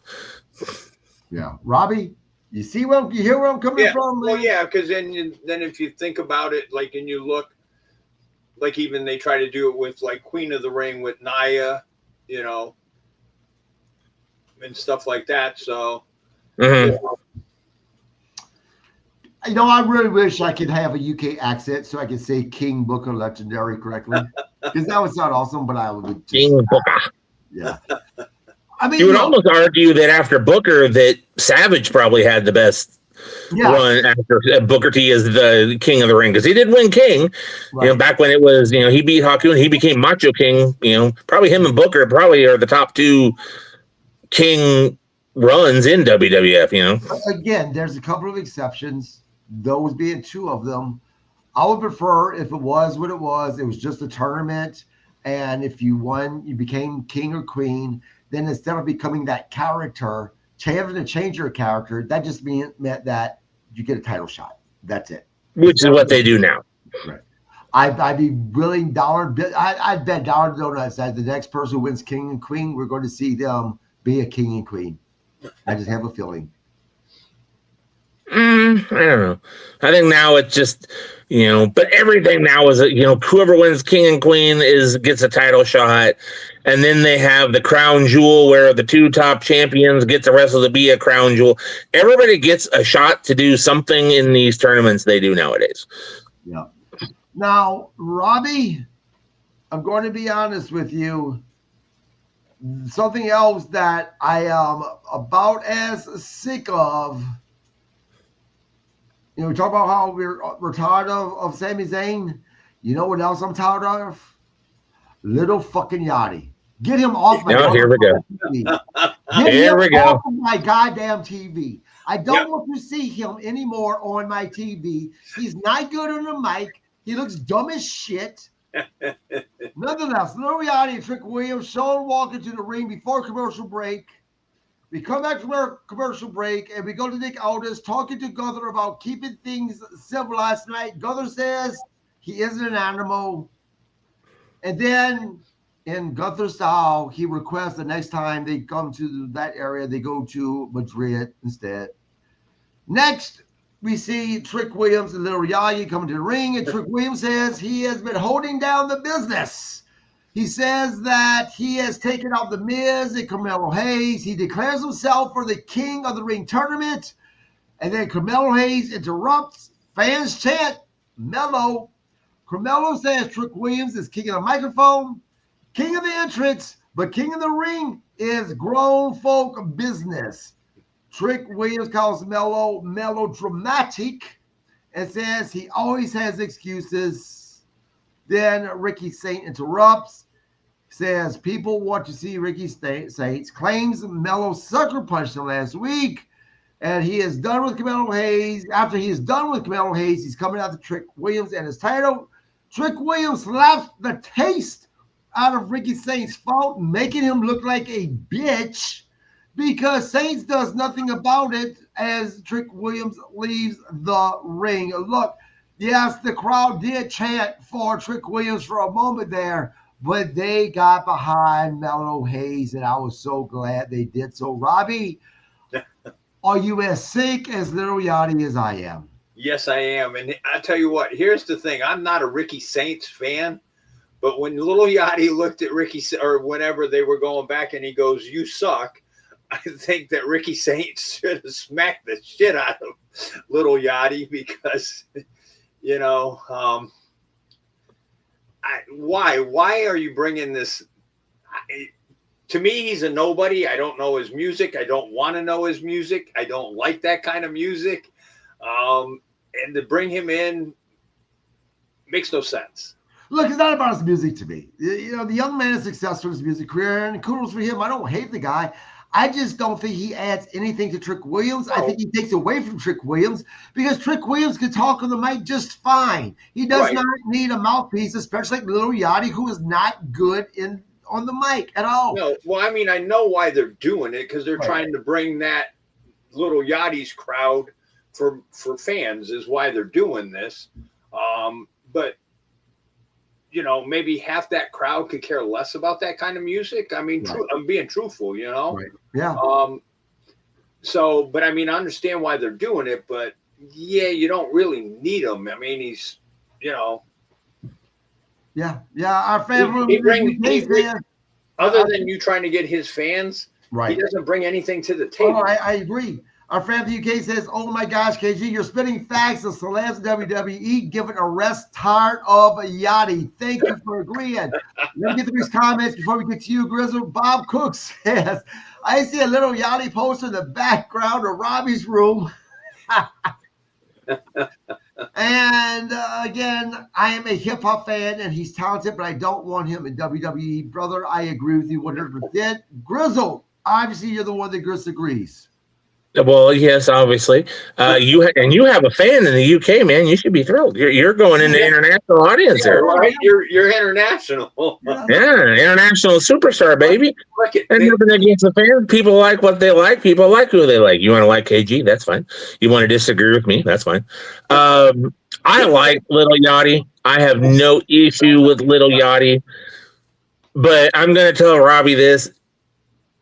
Yeah, Robbie, you hear where I'm coming from? Well, yeah, because then if you think about it, like, and you look, like even they try to do it with like Queen of the Ring with Nia, and stuff like that. So, Mhm. You know, I really wish I could have a UK accent so I could say King Booker Legendary correctly, because that would sound awesome. But I would just, King Booker. yeah. I mean, You would look, almost argue that after Booker, that Savage probably had the best yeah, run after Booker T is the King of the Ring, because he did win King. right. You know, back when it was, you know, he beat Haku and he became Macho King. You know, probably him and Booker probably are the top two King runs in WWF. You know, Again, there's a couple of exceptions. Those being two of them. I would prefer if it was what it was. It was just a tournament, and if you won, you became king or queen. Then instead of becoming that character, having to change your character, that just meant that you get a title shot. That's it. which is what they do now. Right. I'd be willing I'd bet dollar donuts that the next person who wins king and queen, we're going to see them be a king and queen. I just have a feeling. I don't know. I think now it's just, you know, but everything now is, you know, whoever wins King and Queen gets a title shot, and then they have the crown jewel where the two top champions get to wrestle to be a crown jewel. Everybody gets a shot to do something in these tournaments they do nowadays. Yeah. Now, Robbie, I'm going to be honest with you. Something else that I am about as sick of. You know, we talk about how we're tired of Sami Zayn. You know what else I'm tired of? Little fucking Yachty. Get him off my Here we go. TV. Here we go. Off of my goddamn TV. I don't want to see him anymore on my TV. He's not good on the mic. He looks dumb as shit. Nonetheless, Little Yachty and Trick Williams, Sean walk into the ring before commercial break. We come back from our commercial break, and we go to Nick Aldis talking to Gunther about keeping things civilized tonight. Gunther says he isn't an animal. And then, in Gunther style, he requests the next time they come to that area, they go to Madrid instead. Next, we see Trick Williams and Little Yachty coming to the ring, and Trick Williams says he has been holding down the business. He says that he has taken out The Miz and Carmelo Hayes. He declares himself for the King of the Ring tournament. And then Carmelo Hayes interrupts. Fans chant, Mello. Carmelo says Trick Williams is king of the microphone, king of the entrance, but king of the ring is grown folk business. Trick Williams calls Mello melodramatic and says he always has excuses. Then Ricky Saint interrupts, says people want to see Ricky Saints, claims Mello sucker punched him last week, and he is done with Carmelo Hayes. After he is done with Carmelo Hayes, he's coming out to Trick Williams and his title. Trick Williams slaps the taste out of Ricky Saints' fault, making him look like a bitch because Saints does nothing about it as Trick Williams leaves the ring. Look, yes, the crowd did chant for Trick Williams for a moment there, but they got behind Mello Hayes, and I was so glad they did so. Robbie, are you as sick as Little Yachty as I am? Yes, I am. And I tell you what, here's the thing. I'm not a Ricky Saints fan, but when Little Yachty looked at Ricky, or whenever they were going back and he goes, "You suck," I think that Ricky Saints should have smacked the shit out of Little Yachty because, you know, why are you bringing this? To me, he's a nobody. I don't know his music. I don't want to know his music. I don't like that kind of music. And to bring him in makes no sense. Look, it's not about his music to me. You know, the young man is successful in his music career, and kudos for him. I don't hate the guy. I just don't think he adds anything to Trick Williams. I think he takes away from Trick Williams because Trick Williams can talk on the mic just fine. He does not need a mouthpiece, especially like Little Yachty, who is not good on the mic at all. No, well, I mean, I know why they're doing it because they're trying to bring that Little Yachty's crowd for fans is why they're doing this. But you know, maybe half that crowd could care less about that kind of music. I mean, I'm being truthful, you know? Right. Yeah. So, but I mean, I understand why they're doing it, but yeah, you don't really need him. I mean, he's, you know. Yeah. Yeah. Our favorite. Other than you trying to get his fans, Right. He doesn't bring anything to the table. Oh, I agree. Our friend from the UK says, oh my gosh, KG, you're spitting facts of celebs in WWE giving a rest tired of Yachty. Thank you for agreeing. Let me get through these comments before we get to you, Grizzle. Bob Cook says, I see a little Yachty poster in the background of Robbie's room. And again, I am a hip hop fan and he's talented, but I don't want him in WWE. Brother, I agree with you 100%. Grizzle, obviously you're the one that disagrees. Well, yes, obviously. You have a fan in the UK, man. You should be thrilled. You're going into international audience there. Right? You're international. Yeah, international superstar, baby. And nothing against the fans. People like what they like. People like who they like. You want to like KG? That's fine. You want to disagree with me? That's fine. I like Little Yachty. I have no issue with Little Yachty. But I'm going to tell Robbie this.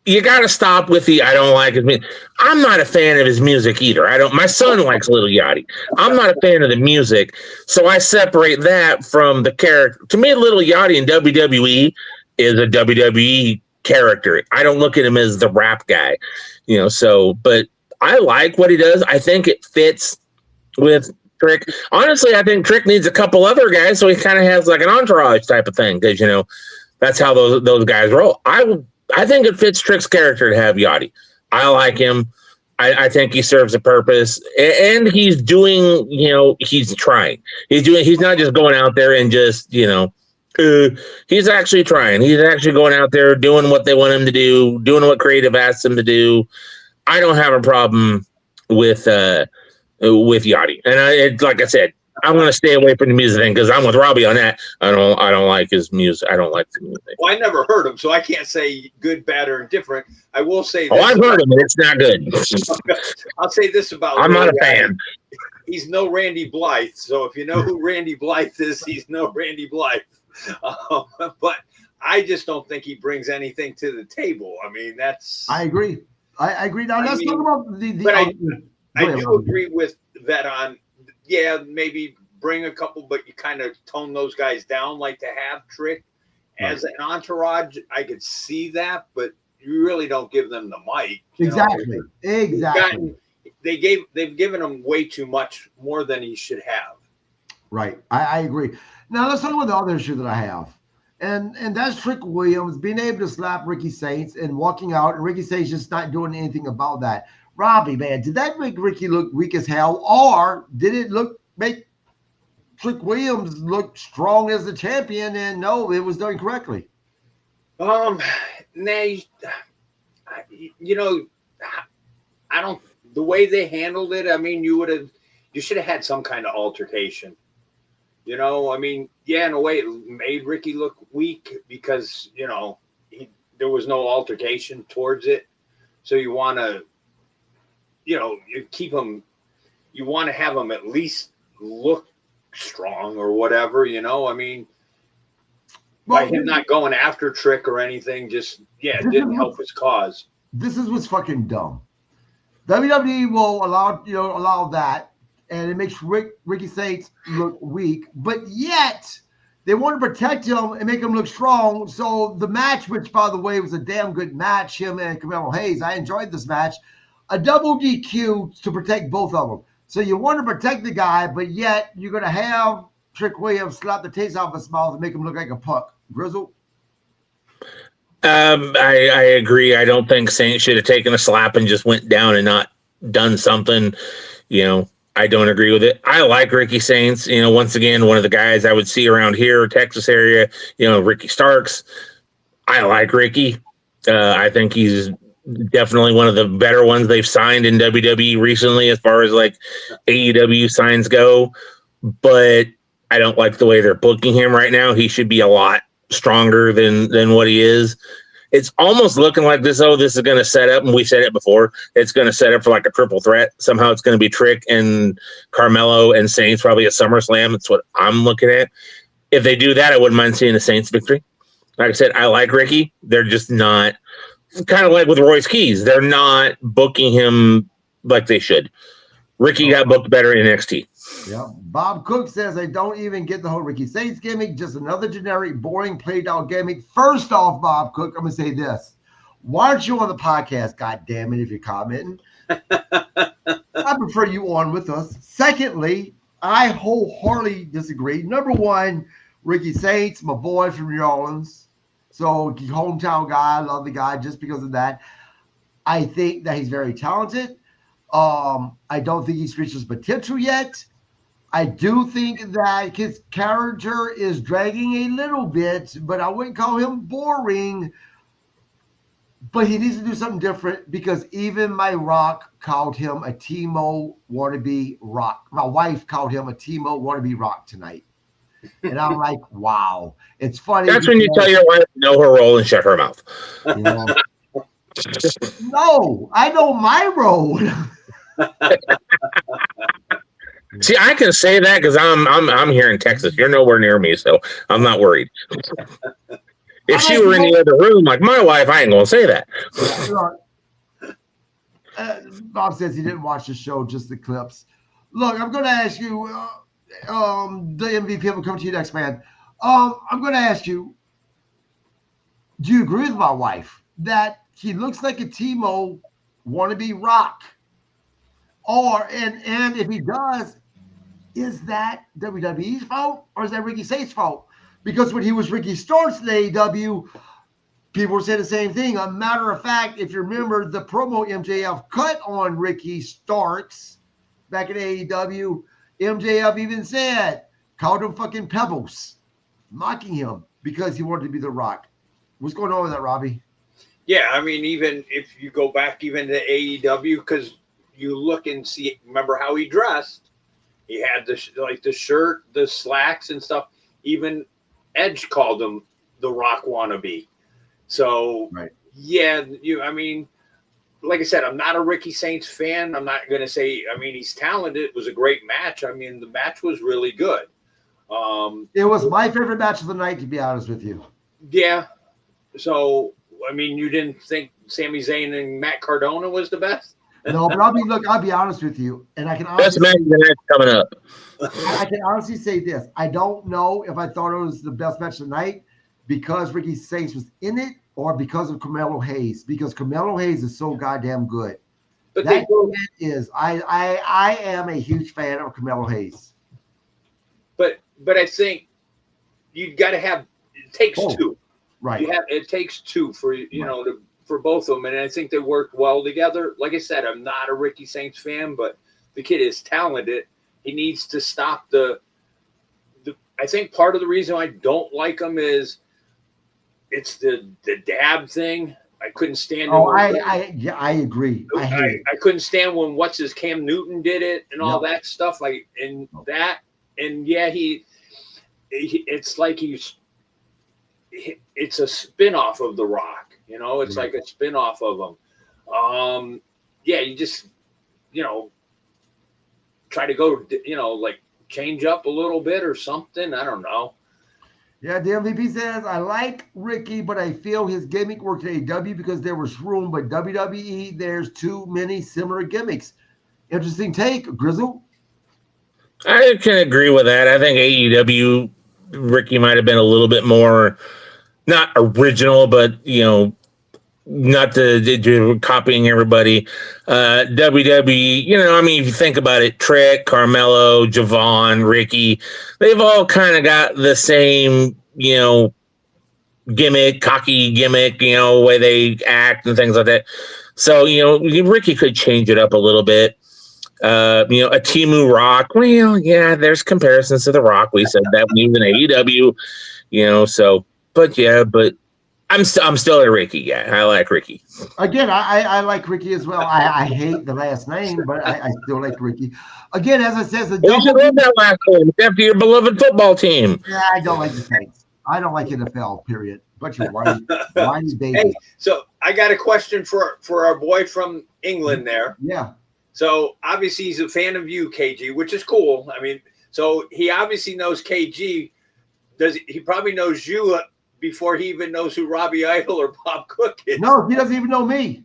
You got to stop with the I don't like his music. I'm not a fan of his music either. My son likes Little Yachty. I'm not a fan of the music. So I separate that from the character. To me, Little Yachty in WWE is a WWE character. I don't look at him as the rap guy, but I like what he does. I think it fits with Trick. Honestly, I think Trick needs a couple other guys. So he kind of has like an entourage type of thing. Cause that's how those guys roll. I think it fits Trick's character to have Yachty. I like him. I think he serves a purpose, and he's doing. He's trying. He's not just going out there and just. He's actually trying. He's actually going out there doing what they want him to do, doing what creative asks him to do. I don't have a problem with Yachty, and like I said, I'm going to stay away from the music thing because I'm with Robbie on that. I don't like his music. I don't like the music. Well, I never heard him, so I can't say good, bad, or indifferent. I will say this. Oh, I've heard him, but it's not good. I'll say this about I'm not a fan. He's no Randy Blythe. So if you know who Randy Blythe is, he's no Randy Blythe. But I just don't think he brings anything to the table. I mean, I agree. I agree. Now, let's talk about the but I do agree with that on. Yeah, maybe bring a couple, but you kind of tone those guys down, like to have Trick as an entourage. I could see that, but you really don't give them the mic. Exactly. They've given him way too much, more than he should have. Right. I agree. Now let's talk about the other issue that I have. And that's Trick Williams being able to slap Ricky Saints and walking out, and Ricky Saints just not doing anything about that. Robbie, man, did that make Ricky look weak as hell, or did it make Trick Williams look strong as the champion? And no, it was done correctly. I don't. The way they handled it, I mean, you should have had some kind of altercation. In a way, it made Ricky look weak because there was no altercation towards it. So you want to. You keep him. You want to have him at least look strong or whatever. By him not going after Trick or anything, it didn't help his cause. This is what's fucking dumb. WWE will allow that, and it makes Ricky Saints look weak, but yet they want to protect him and make him look strong. So the match, which by the way was a damn good match, him and Carmelo Hayes, I enjoyed this match. A double DQ to protect both of them. So you want to protect the guy, but yet you're going to have Trick Williams slap the taste off his mouth and make him look like a punk. Grizzle? I agree. I don't think Saint should have taken a slap and just went down and not done something. I don't agree with it. I like Ricky Saints. Once again, one of the guys I would see around here, Texas area, Ricky Starks. I like Ricky. I think he's definitely one of the better ones they've signed in WWE recently as far as like AEW signs go, but I don't like the way they're booking him right now. He should be a lot stronger than what he is. It's almost looking like this is going to set up, and we said it before, it's going to set up for like a triple threat. Somehow it's going to be Trick and Carmelo and Saints, probably a SummerSlam. That's what I'm looking at. If they do that, I wouldn't mind seeing the Saints victory. Like I said, I like Ricky. They're just not, kind of like with Royce Keys, they're not booking him like they should. Ricky got booked better in NXT. Yeah. Bob Cook says, I don't even get the whole Ricky Saints gimmick, just another generic, boring, played out gimmick. First off, Bob Cook, I'm going to say this. Why aren't you on the podcast? God damn it! If you're commenting, I prefer you on with us. Secondly, I wholeheartedly disagree. Number one, Ricky Saints, my boy from New Orleans, so hometown guy. I love the guy just because of that. I think that he's very talented. I don't think he's reached his potential yet. I do think that his character is dragging a little bit, but I wouldn't call him boring. But he needs to do something different because even my Rock called him a Timo wannabe Rock. My wife called him a Timo wannabe Rock tonight. And I'm like, wow. It's funny. That's when you tell your wife to know her role and shut her mouth. You know, no, I know my role. See, I can say that because I'm here in Texas. You're nowhere near me, so I'm not worried. If she were in the other room, like my wife, I ain't gonna say that. Bob says he didn't watch the show, just the clips. Look, I'm gonna ask you. The MVP will come to you next, man. I'm gonna ask you. Do you agree with my wife that he looks like a Timo wannabe Rock? And if he does, is that WWE's fault or is that Ricky Saints' fault? Because when he was Ricky Starks in AEW, people were saying the same thing. A matter of fact, if you remember the promo MJF cut on Ricky Starks back in AEW, MJF even called him fucking Pebbles, mocking him because he wanted to be The Rock. What's going on with that, Robbie? Yeah, I mean, even if you go back even to AEW, because you look and see, remember how he dressed? He had the shirt, the slacks and stuff. Even Edge called him the Rock wannabe. So, right. Yeah, I mean, like I said, I'm not a Ricky Saints fan. I'm not going to say, I mean, he's talented. It was a great match. I mean, the match was really good. It was my favorite match of the night, to be honest with you. Yeah. So, I mean, you didn't think Sami Zayn and Matt Cardona was the best? No, but I'll be honest with you. And I can honestly best match of the night coming up. I can honestly say this. I don't know if I thought it was the best match of the night because Ricky Saints was in it or because of Carmelo Hayes. Because Carmelo Hayes is so goddamn good. But that is I am a huge fan of Carmelo Hayes. But I think you got to have it takes two. Right. It takes two for for both of them, and I think they worked well together. Like I said, I'm not a Ricky Saints fan, but the kid is talented. He needs to stop the I think part of the reason I don't like him is it's the dab thing. I couldn't stand it. I agree. I couldn't stand when Cam Newton did it and all that stuff. It's like it's a spin-off of The Rock. It's like a spin-off of him. You just try to go, like change up a little bit or something. I don't know. Yeah, the MVP says, I like Ricky, but I feel his gimmick worked at AEW because there was room, but WWE, there's too many similar gimmicks. Interesting take, Grizzle. I can agree with that. I think AEW, Ricky might have been a little bit more, not original, but, not the copying everybody. WWE, I mean, if you think about it, Trick, Carmelo, Javon, Ricky, they've all kind of got the same, gimmick, cocky gimmick, way they act and things like that. So, Ricky could change it up a little bit. A Timu Rock, well, yeah, there's comparisons to The Rock. We said that when he was in AEW, but I'm still a Ricky guy. I like Ricky. Again, I like Ricky as well. I hate the last name, but I still like Ricky. Again, as I said, you should love that last name. It's after your beloved football team. Yeah, I don't like the Saints. I don't like NFL, period. But you're whiny baby. Hey, so I got a question for our boy from England there. Yeah. So obviously he's a fan of you, KG, which is cool. I mean, so he obviously knows KG. He probably knows you before he even knows who Robbie Idol or Bob Cook is. No, he doesn't even know me.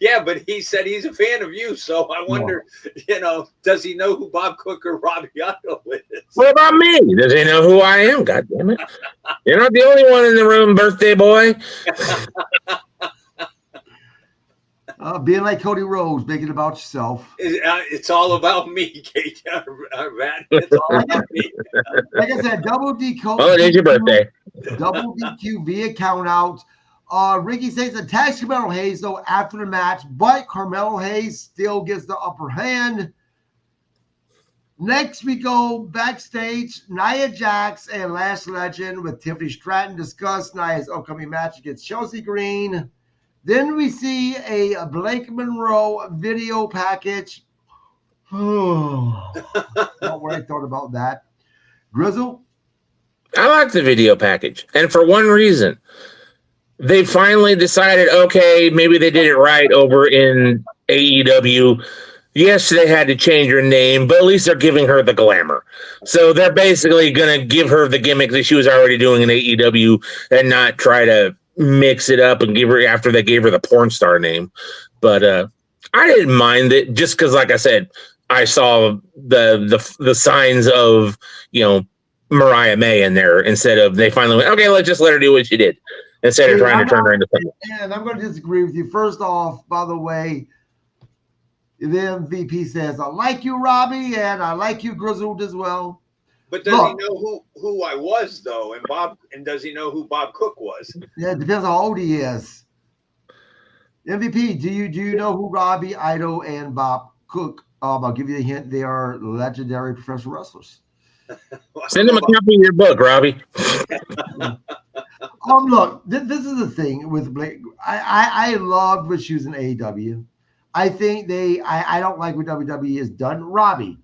Yeah, but he said he's a fan of you. So I wonder, does he know who Bob Cook or Robbie Idol is? What about me? Does he know who I am? God damn it. You're not the only one in the room, birthday boy. Being like Cody Rhodes, making it about yourself. It's all about me, KG. It's all about me. Like I said, double DQ. Oh, it is your birthday. Double DQ via count out. Ricky Saints attacks Carmelo Hayes, though, after the match, but Carmelo Hayes still gets the upper hand. Next, we go backstage. Nia Jax and Lash Legend with Tiffany Stratton discuss Nia's upcoming match against Chelsea Green. Then we see a Blake Monroe video package. Not what I thought about that. Grizzle? I like the video package. And for one reason. They finally decided, okay, maybe they did it right over in AEW. Yes, they had to change her name, but at least they're giving her the glamour. So they're basically going to give her the gimmick that she was already doing in AEW and not try to mix it up and give her after they gave her the porn star name. But I didn't mind it just because, like I said, I saw the signs of, Mariah May in there instead of they finally went, okay, let's just let her do what she did instead of trying to turn her into something. And I'm going to disagree with you. First off, by the way, the MVP says, I like you, Robbie, and I like you, Grizzled, as well. But does he know who I was, though? And does he know who Bob Cook was? Yeah, it depends how old he is. MVP, do you know who Robbie Idol and Bob Cook? I'll give you a hint. They are legendary professional wrestlers. Send him a copy of your book, Robbie. Look, this is the thing with Blake. I loved what she was in AEW. I think I don't like what WWE has done. Robbie,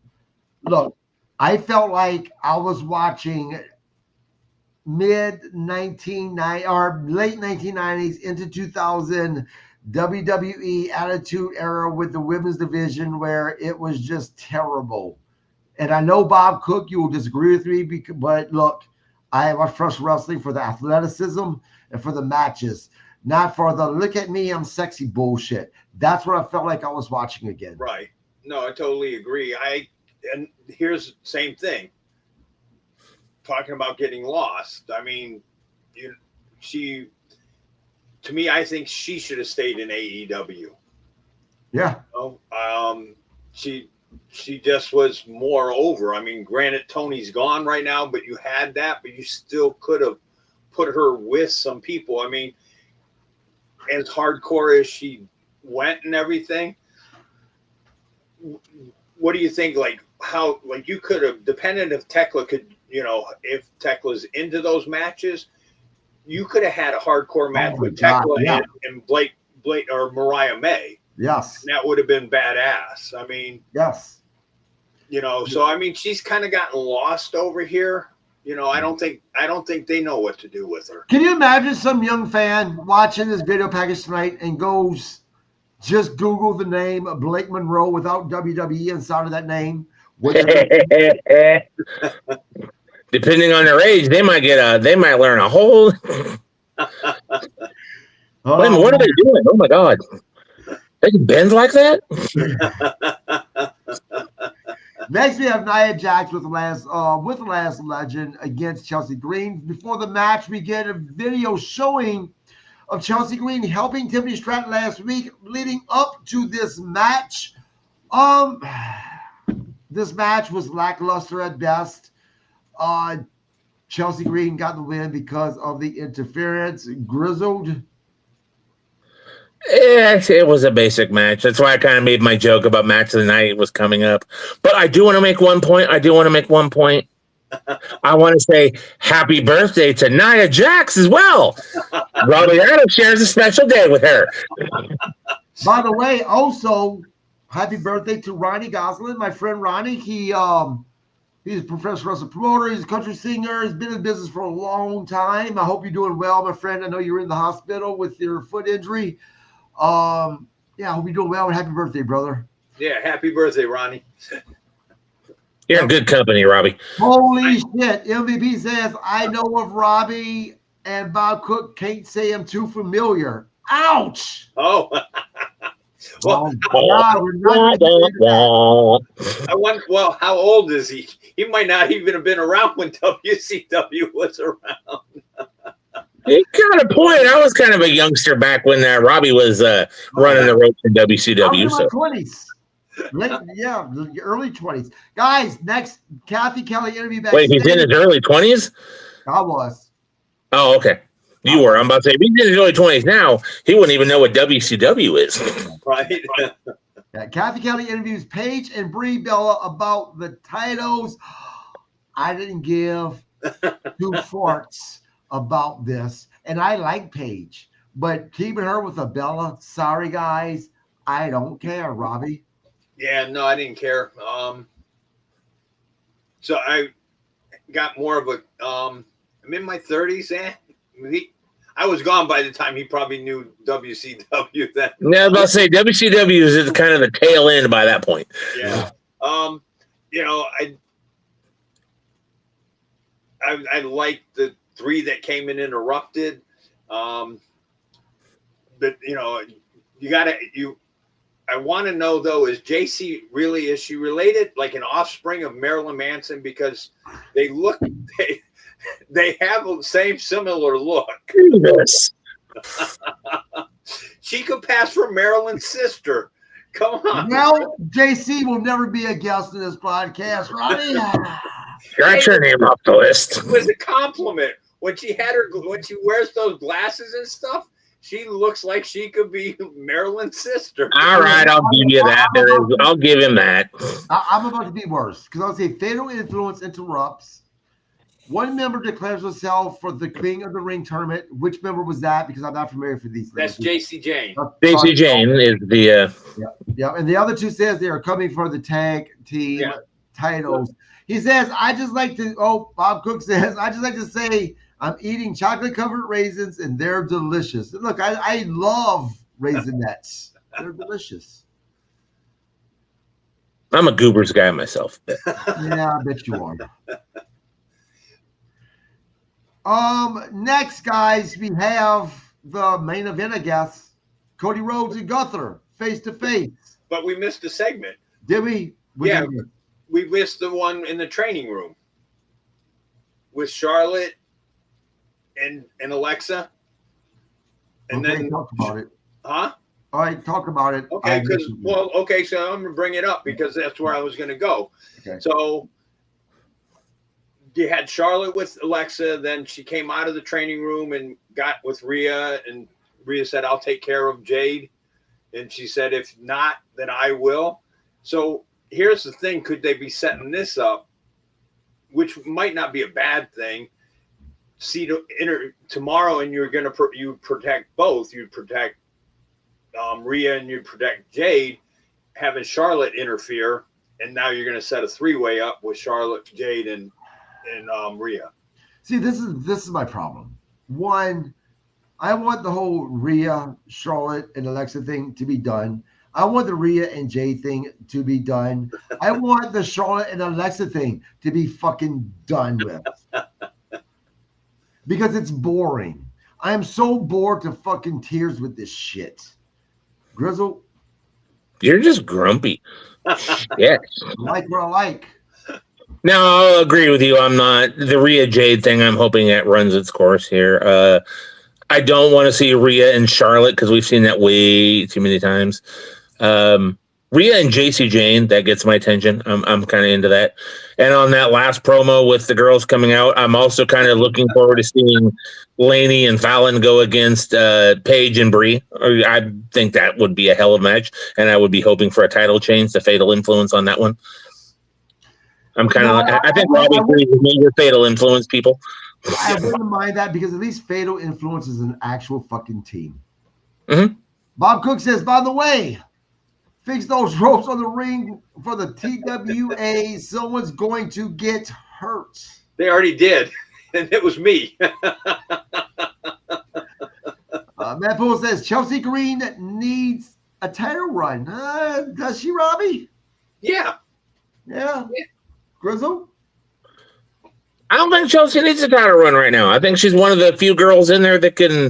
look, I felt like I was watching mid-1990 or late 1990s into 2000 WWE Attitude Era with the women's division where it was just terrible. And I know, Bob Cook, you will disagree with me, but look, I watch professional wrestling for the athleticism and for the matches, not for the look at me, I'm sexy bullshit. That's what I felt like I was watching again. Right. No, I totally agree. And here's the same thing. Talking about getting lost. I mean, to me, I think she should have stayed in AEW. Yeah. She just was more over. I mean, granted, Tony's gone right now, but you had that, but you still could have put her with some people. I mean, as hardcore as she went and everything, what do you think? You could have, dependent if Tekla could, if Tekla's into those matches, you could have had a hardcore match with Tekla and Blake or Mariah May. Yes. And that would have been badass. I mean, yes. So I mean, she's kind of gotten lost over here. I don't think they know what to do with her. Can you imagine some young fan watching this video package tonight and goes, just Google the name Blake Monroe without WWE inside of that name? Depending on their age, they might learn a whole. What are they doing? Oh my God. They can bend like that? Next, we have Nia Jax with the last legend against Chelsea Green. Before the match, we get a video showing of Chelsea Green helping Tiffany Stratton last week, leading up to this match. This match was lackluster at best. Chelsea Green got the win because of the interference. Grizzled. It was a basic match. That's why I kind of made my joke about match of the night was coming up. But I do want to make one point. I want to say happy birthday to Nia Jax as well. Robbie Idol shares a special day with her. By the way, also, happy birthday to Ronnie Goslin, my friend Ronnie. He's a professional wrestling promoter. He's a country singer. He's been in business for a long time. I hope you're doing well, my friend. I know you're in the hospital with your foot injury. I hope you're doing well. And happy birthday, brother. Yeah, happy birthday, Ronnie. You're in good company, Robbie. Holy shit. MVP says, I know of Robbie and Bob Cook. Can't say I'm too familiar. Ouch. Oh. Well, how old is he? He might not even have been around when WCW was around. You got a point. I was kind of a youngster back when Robbie was running the ropes in I was WCW. in So my 20s. Early 20s. Guys, next, Kathy Kelly interview backstage. wait, he's in his early 20s? I was. Oh, okay. You were. I'm about to say, if he's in his early 20s now, he wouldn't even know what WCW is. Right. Yeah, Kathy Kelly interviews Paige and Brie Bella about the titles. I didn't give two farts about this, and I like Paige, but keeping her with a Bella, sorry guys, I don't care, Robbie. Yeah, no, I didn't care. So I got more of a. I'm in my 30s, I was gone by the time he probably knew WCW then. Yeah, I was about to say WCW is kind of the tail end by that point. Yeah. You know, I liked the three that came in interrupted. But you know, I want to know though, is she related, like an offspring of Marilyn Manson? Because they have the same similar look. Yes. She could pass for Marilyn's sister. Come on. Well, JC will never be a guest in this podcast, Robbie. Scratch her name off the list. It was a compliment. When she wears those glasses and stuff, she looks like she could be Marilyn's sister. All right, I'll give you that. I'll give him that. I'm about to be worse because I'll say fatal influence interrupts. One member declares herself for the King of the Ring tournament. Which member was that? Because I'm not familiar with these. That's JC Jane. JC Jane is the. Yeah, and the other two says they are coming for the tag team titles. He says, I just like to. Oh, Bob Cook says, I just like to say I'm eating chocolate covered raisins and they're delicious. And look, I love Raisinets. They're delicious. I'm a Goobers guy myself. Yeah, I bet you are. Next, guys, we have the main event, I guess. Cody Rhodes and Gunther face to face. But we missed a segment. Did we? Yeah, we missed the one in the training room with Charlotte and Alexa. And okay, then talk about it. Huh? All right, talk about it. Okay, so I'm gonna bring it up because that's where I was gonna go. Okay. So you had Charlotte with Alexa, then she came out of the training room and got with Rhea, and Rhea said, I'll take care of Jade. And she said, if not, then I will. So here's the thing. Could they be setting this up, which might not be a bad thing? See, tomorrow, and you're going to you protect both. You protect Rhea and you protect Jade, having Charlotte interfere. And now you're going to set a three-way up with Charlotte, Jade, and Rhea. See, this is my problem. One, I want the whole Rhea, Charlotte, and Alexa thing to be done. I want the Rhea and Jade thing to be done. I want the Charlotte and Alexa thing to be fucking done with. Because it's boring. I am so bored to fucking tears with this shit. Grizzle? You're just grumpy. Yes. Like what I like. No, I'll agree with you. I'm not. The Rhea Jade thing, I'm hoping it runs its course here. I don't want to see Rhea and Charlotte because we've seen that way too many times. Rhea and JC Jane, that gets my attention. I'm kind of into that. And on that last promo with the girls coming out, I'm also kind of looking forward to seeing Laney and Fallon go against Paige and Brie. I think that would be a hell of a match, and I would be hoping for a title change, the Fatal Influence on that one. I'm kind of. I think Robbie Idol is a major Fatal Influence people. I wouldn't mind that because at least Fatal Influence is an actual fucking team. Mm-hmm. Bob Cook says, by the way, fix those ropes on the ring for the TWA. Someone's going to get hurt. They already did, and it was me. Matt Poole says, Chelsea Green needs a title run. Does she, Robbie? Yeah. Grizzle? I don't think Chelsea needs a title run right now. I think she's one of the few girls in there that can,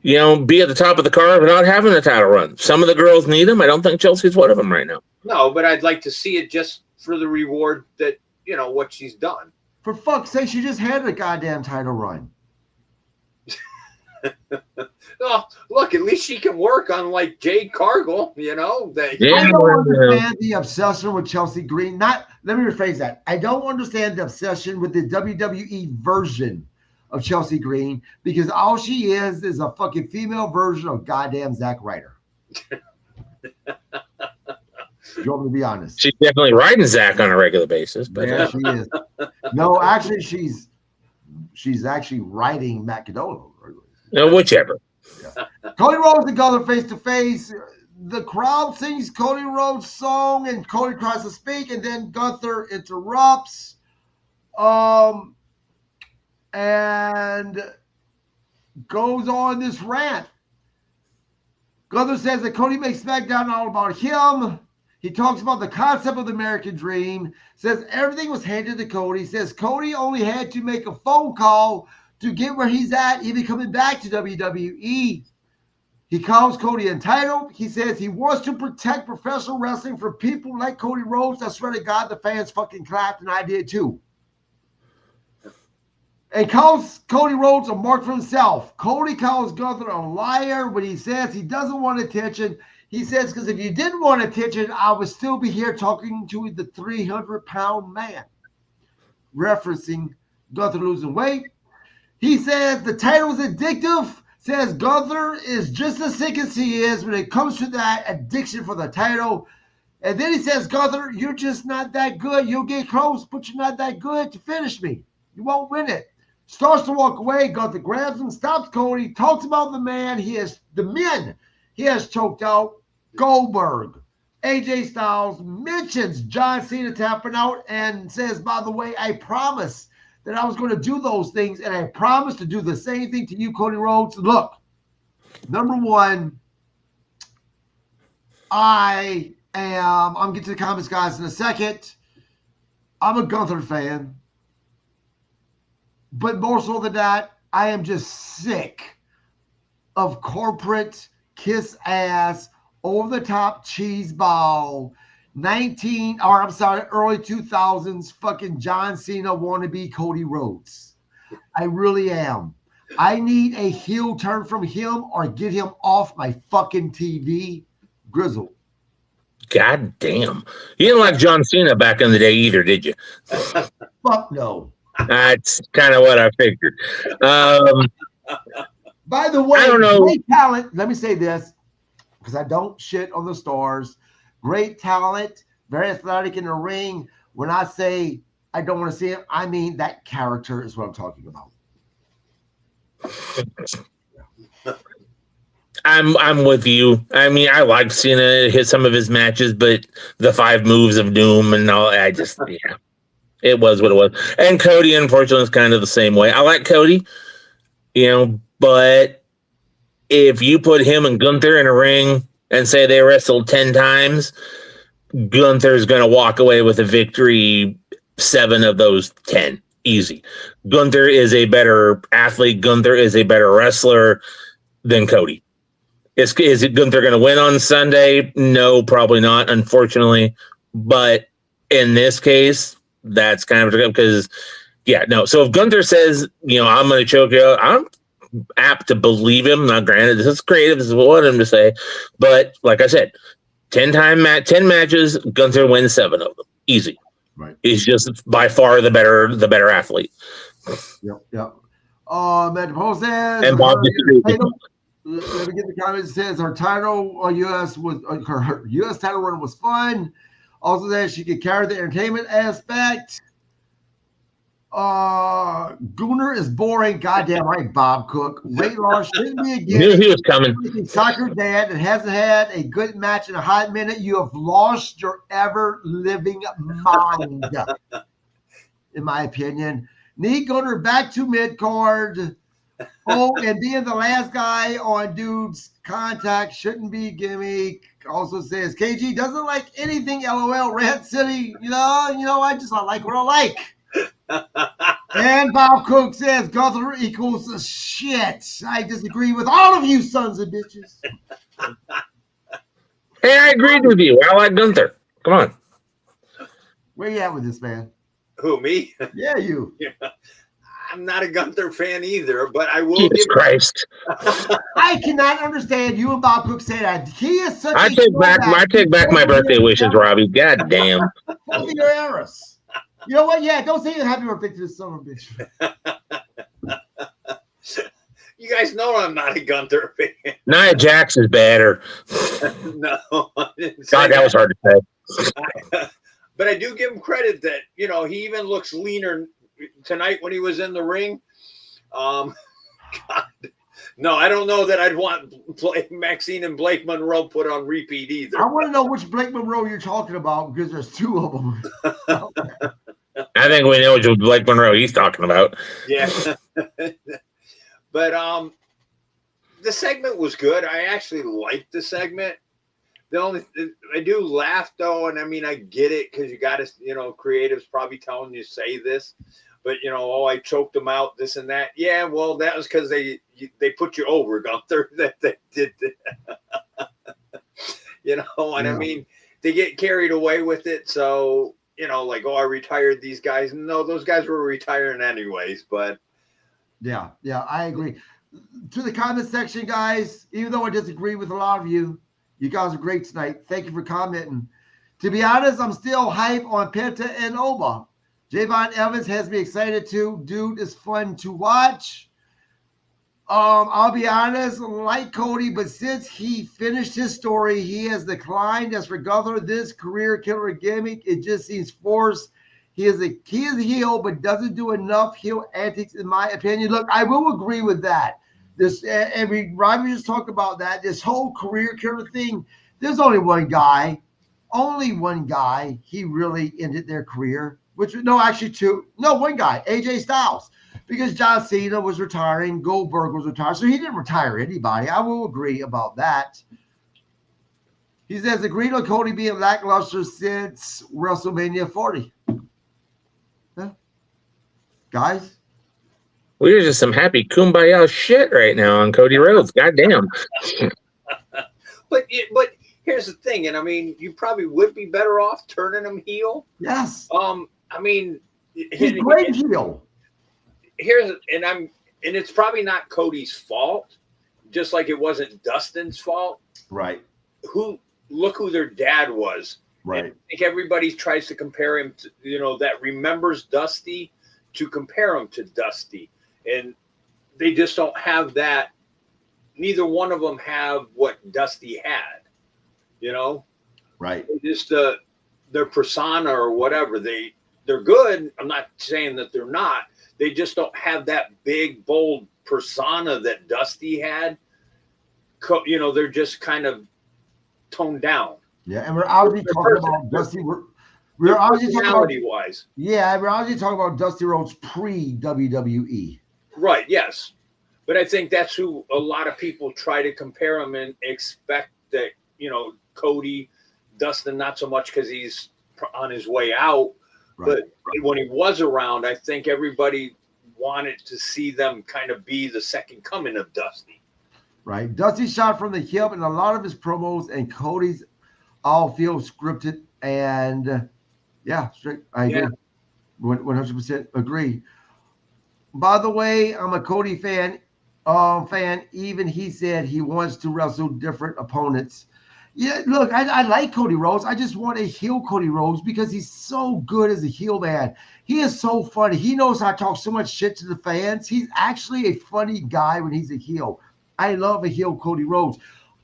be at the top of the card without having a title run. Some of the girls need them. I don't think Chelsea's one of them right now. No, but I'd like to see it just for the reward that, what she's done. For fuck's sake, she just had a goddamn title run. Oh, look, at least she can work on like Jade Cargill, you know. I don't understand the obsession with Chelsea Green. Let me rephrase that. I don't understand the obsession with the WWE version of Chelsea Green because all she is a fucking female version of goddamn Zack Ryder. You want me to be honest? She's definitely riding Zach on a regular basis, but yeah, she is. No, actually, she's actually riding Matt Cadona. Whichever. Yeah. Cody Rhodes and Gunther face to face. The crowd sings Cody Rhodes' song, and Cody tries to speak, and then Gunther interrupts, and goes on this rant. Gunther says that Cody makes SmackDown all about him. He talks about the concept of the American Dream, says everything was handed to Cody, says Cody only had to make a phone call to get where he's at, even coming back to WWE. He calls Cody entitled. He says he wants to protect professional wrestling from people like Cody Rhodes. I swear to God, the fans fucking clapped, and I did too. And calls Cody Rhodes a mark for himself. Cody calls Gunther a liar when he says he doesn't want attention. He says, because if you didn't want attention, I would still be here talking to the 300-pound man. Referencing Gunther losing weight. He says the title is addictive. Says Gunther is just as sick as he is when it comes to that addiction for the title. And then he says, Gunther, you're just not that good. You'll get close, but you're not that good to finish me. You won't win it. Starts to walk away. Gunther grabs him, stops Cody, talks about the men he has choked out. Goldberg, AJ Styles, mentions John Cena tapping out and says, by the way, I promise that I was going to do those things, and I promise to do the same thing to you, Cody Rhodes. Look, number one, I'm going to get to the comments, guys, in a second. I'm a Gunther fan. But more so than that, I am just sick of corporate kiss ass, over-the-top cheese ball, early 2000s fucking John Cena wannabe Cody Rhodes. I really am. I need a heel turn from him or get him off my fucking TV. Grizzled. God damn. You didn't like John Cena back in the day either, did you? Fuck no. That's kind of what I figured. By the way, I don't know. Great talent. Let me say this, because I don't shit on the stars. Great talent, very athletic in the ring. When I say I don't want to see him, I mean that character is what I'm talking about. I'm with you. I mean, I like Cena hit some of his matches, but the 5 moves of doom and all, it was what it was. And Cody, unfortunately, is kind of the same way. I like Cody, but if you put him and Gunther in a ring and say they wrestled 10 times, Gunther's going to walk away with a victory 7 of those 10. Easy. Gunther is a better athlete. Gunther is a better wrestler than Cody. Is Gunther going to win on Sunday? No, probably not, unfortunately. But in this case, that's kind of because, So if Gunther says, I'm going to choke you out, I'm apt to believe him. Now, granted, this is creative. This is what I want him to say. But like I said, 10 matches, Gunther wins 7 of them. Easy. Right. He's just by far the better athlete. Yep. Matt DePaul says, and Bob let me get the comment. It says her title her U.S. title run was fun. Also that she could carry the entertainment aspect. Gooner is boring. Goddamn right, Bob Cook. Weight loss shouldn't be a game. Knew he was coming. Soccer dad that hasn't had a good match in a hot minute. You have lost your ever living mind, in my opinion. Need Gooner back to mid card. Oh, and being the last guy on dude's contact shouldn't be gimmick. Also says KG doesn't like anything. LOL. Red City. I like what I like. And Bob Cook says Gunther equals shit. I disagree with all of you sons of bitches. Hey, I agreed with you. I like Gunther. Come on. Where you at with this, man? Who, me? Yeah, you. I'm not a Gunther fan either, but I will Jesus give Christ. I cannot understand you and Bob Cook say that. He is such I a take back my birthday wishes, Robbie. God damn. Both of your errors. You know what? Yeah, don't say happy birthday to this son of a bitch. You guys know I'm not a Gunther fan. Nia Jax is better. No, I didn't say God, that was hard to say. But I do give him credit that, you know, he even looks leaner tonight when he was in the ring. God. No, I don't know that I'd want Maxine and Blake Monroe put on repeat either. I want to know which Blake Monroe you're talking about because there's two of them. I think we know which Blake Monroe he's talking about. Yeah. But the segment was good. I actually liked the segment. I do laugh though, and I mean I get it because you got to, you know, creatives probably telling you say this, but you know, oh, I choked them out, this and that. Yeah, well, that was because they put you over, Gunther. That they did, you know, and I mean they get carried away with it. So you know, like, oh, I retired these guys. No, those guys were retiring anyways. But yeah, I agree. To the comment section, guys, even though I disagree with a lot of you, you guys are great tonight. Thank you for commenting. To be honest, I'm still hype on Penta and Oba. Javon Evans has me excited too. Dude is fun to watch. I'll be honest, like Cody, but since he finished his story, he has declined. As for Gunther, this career killer gimmick, it just seems forced. He is a heel, but doesn't do enough heel antics, in my opinion. Look, I will agree with that. This Robbie just talked about that. This whole career killer thing. There's only one guy. He really ended their career. One guy, AJ Styles, because John Cena was retiring, Goldberg was retired, so he didn't retire anybody. I will agree about that. He says agreed on Cody being lackluster since WrestleMania 40. Huh? Guys. We're just some happy kumbaya shit right now on Cody Rhodes. Goddamn. But here's the thing, and I mean, you probably would be better off turning him heel. Yes. I mean, he's great heel. And it's probably not Cody's fault, just like it wasn't Dustin's fault. Right. Look who their dad was. Right. And I think everybody tries to compare him to, you know, that remembers Dusty to compare him to Dusty. And they just don't have that. Neither one of them have what Dusty had, you know? Right. Just their persona or whatever. They're good. I'm not saying that they're not. They just don't have that big, bold persona that Dusty had. You know, they're just kind of toned down. Yeah, and we're obviously talking about Dusty. We're obviously talking about wise. Yeah, we're obviously talking about Dusty Rhodes pre-WWE. Right, yes. But I think that's who a lot of people try to compare him and expect that, you know, Cody, Dustin, not so much because he's on his way out. Right. But when he was around, I think everybody wanted to see them kind of be the second coming of Dusty. Right. Dusty shot from the hip, and a lot of his promos and Cody's all feel scripted. And I agree. 100% agree. By the way, I'm a Cody fan. Even he said he wants to wrestle different opponents. Yeah, look, I like Cody Rhodes. I just want a heel Cody Rhodes because he's so good as a heel man. He is so funny. He knows how to talk so much shit to the fans. He's actually a funny guy when he's a heel. I love a heel Cody Rhodes.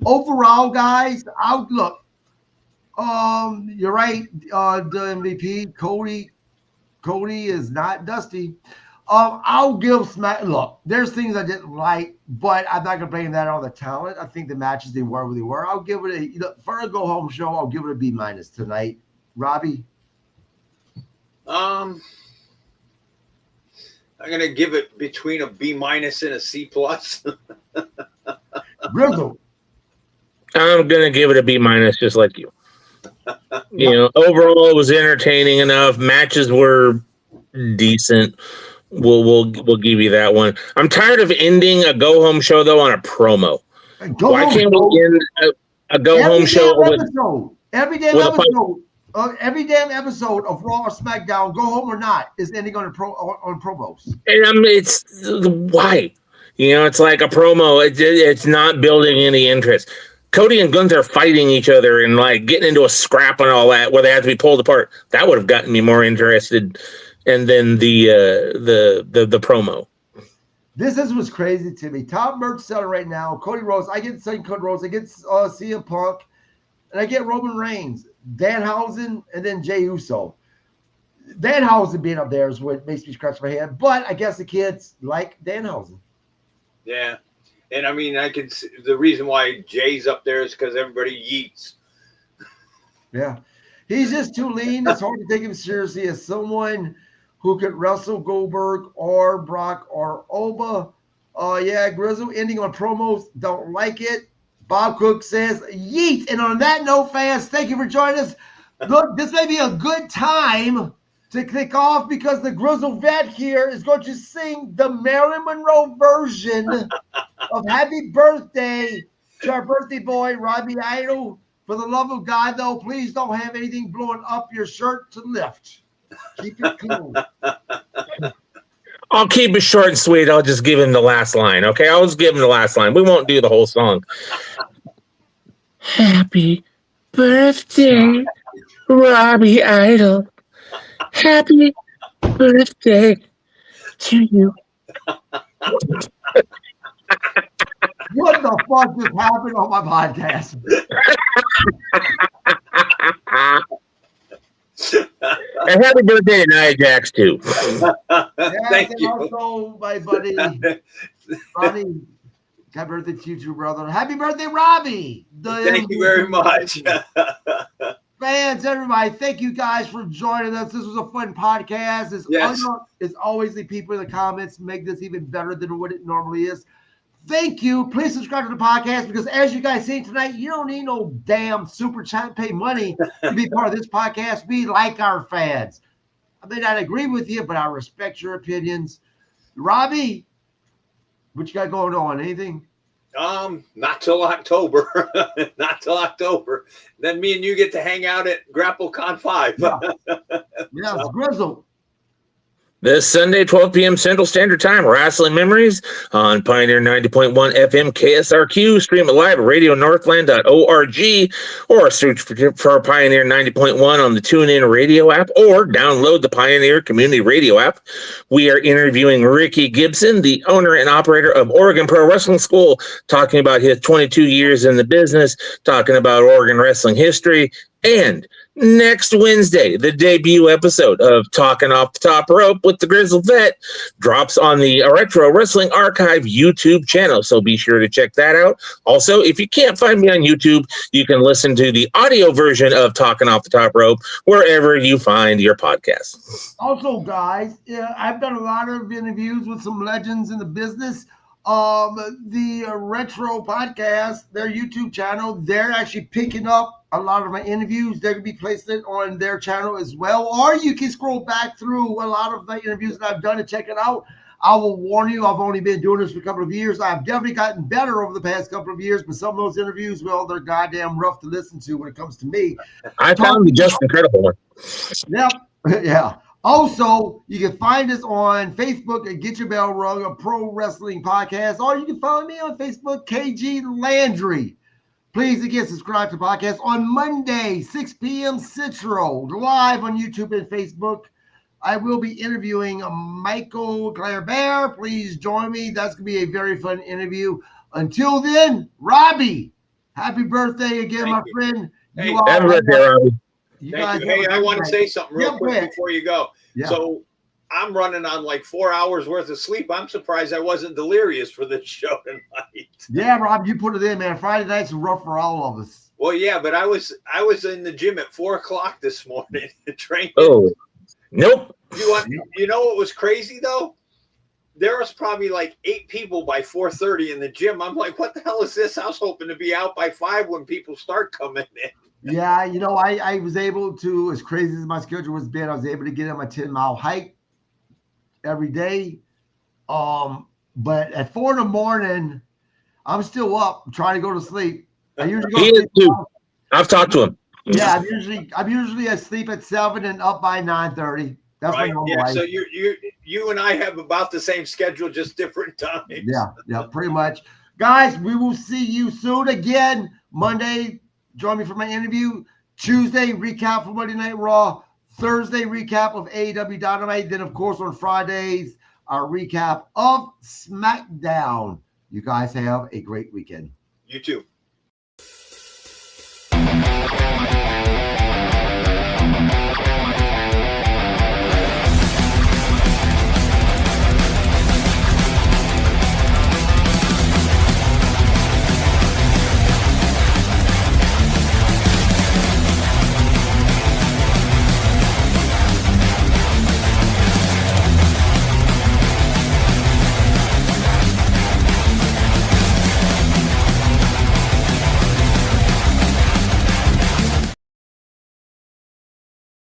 Overall, guys, you're right, the MVP. Cody is not Dusty. I'll give look, there's things I didn't like, but I'm not gonna blame that on the talent. I think the matches they were where they were. I'll give it for a go home show, I'll give it a B- tonight. Robbie? I'm gonna give it between a B- and a C+. Grizzled. I'm gonna give it a B- just like you. You know, overall it was entertaining enough. Matches were decent. We'll give you that one. I'm tired of ending a go home show though on a promo. Why can't we end a go home show every damn episode? Every damn episode of Raw or SmackDown, go home or not, is ending on promos. And it's why, it's like a promo. It's not building any interest. Cody and Gunther fighting each other and like getting into a scrap and all that, where they have to be pulled apart. That would have gotten me more interested. And then the promo. This is what's crazy to me. Top merch seller right now, Cody Rhodes. I get Cody Rhodes. I get CM Punk, and I get Roman Reigns, Danhausen, and then Jey Uso. Danhausen being up there is what makes me scratch my head. But I guess the kids like Danhausen. Yeah. And I mean, I can see the reason why Jay's up there is because everybody yeets. Yeah. He's just too lean. It's hard to take him seriously as someone who could wrestle Goldberg or Brock or Oba. Yeah, Grizzle ending on promos. Don't like it. Bob Cook says, yeet. And on that note, fans, thank you for joining us. Look, this may be a good time to kick off because the Grizzled Vet here is going to sing the Marilyn Monroe version of Happy Birthday to our birthday boy, Robbie Idol. For the love of God, though, please don't have anything blowing up your shirt to lift. Keep it cool. I'll keep it short and sweet. I'll just give him the last line, okay? I'll just give him the last line. We won't do the whole song. Happy birthday, Robbie Idol. Happy birthday to you. What the fuck just happened on my podcast? And happy birthday to Nia Jax, too. Thank you. Also, my buddy, Ronnie, happy birthday to you too, brother. Happy birthday, Robbie. Thank you very much. Fans, everybody, thank you guys for joining us. This was a fun podcast. It's always the people in the comments make this even better than what it normally is. Thank you. Please subscribe to the podcast because as you guys see tonight, you don't need no damn super chat pay money to be part of this podcast. We like our fans. I may not agree with you, but I respect your opinions. Robbie, what you got going on? Anything? Not till October. Not till October. Then me and you get to hang out at GrappleCon 5. Yeah, it's Grizzled. This Sunday, 12 p.m. Central Standard Time, Rasslin Memories on Pioneer 90.1 FM KSRQ. Stream it live at radionorthland.org or search for Pioneer 90.1 on the TuneIn radio app or download the Pioneer Community Radio app. We are interviewing Ricky Gibson, the owner and operator of Oregon Pro Wrestling School, talking about his 22 years in the business, talking about Oregon wrestling history, and next Wednesday, the debut episode of Talking Off the Top Rope with the Grizzled Vet drops on the Retro Wrestling Archive YouTube channel, so be sure to check that out. Also, if you can't find me on YouTube, you can listen to the audio version of Talking Off the Top Rope wherever you find your podcasts. Also, guys, I've done a lot of interviews with some legends in the business. The Retro Podcast, their YouTube channel, they're actually picking up a lot of my interviews. They're going to be placing it on their channel as well. Or you can scroll back through a lot of my interviews that I've done and check it out. I will warn you, I've only been doing this for a couple of years. I've definitely gotten better over the past couple of years, but some of those interviews, well, they're goddamn rough to listen to when it comes to me. I found the Just Incredible one. Yep. Yeah. Also, you can find us on Facebook at Get Your Bell Rung, a pro wrestling podcast, or you can find me on Facebook, KG Landry. Please, again, subscribe to the podcast on Monday, 6 p.m. Central, live on YouTube and Facebook. I will be interviewing Michael McCurdy. Please join me. That's going to be a very fun interview. Until then, Robbie, happy birthday again, my friend. Hey, happy birthday, Robbie. Thank you. Hey, I want to say something real quick before you go. Yeah. So I'm running on like 4 hours worth of sleep. I'm surprised I wasn't delirious for this show tonight. Yeah, Rob, you put it in, man. Friday nights are rough for all of us. Well, yeah, but I was in the gym at 4 o'clock this morning training. Oh, nope. You know what was crazy though? There was probably like 8 people by 4:30 in the gym. I'm like, what the hell is this? I was hoping to be out by 5 when people start coming in. Yeah, I was able to, as crazy as my schedule was been, I was able to get on my 10-mile hike every day. But at 4 in the morning, I'm still up trying to go to sleep. I usually go he is too. I've talked to him. Yeah, I'm usually asleep at 7 and up by 9:30. That's my Right. normal Yeah. life. So you and I have about the same schedule, just different times. Yeah, pretty much. Guys, we will see you soon again. Monday, join me for my interview. Tuesday, recap for Monday Night Raw. Thursday, recap of AEW Dynamite. Then, of course, on Fridays, our recap of SmackDown. You guys have a great weekend. You too.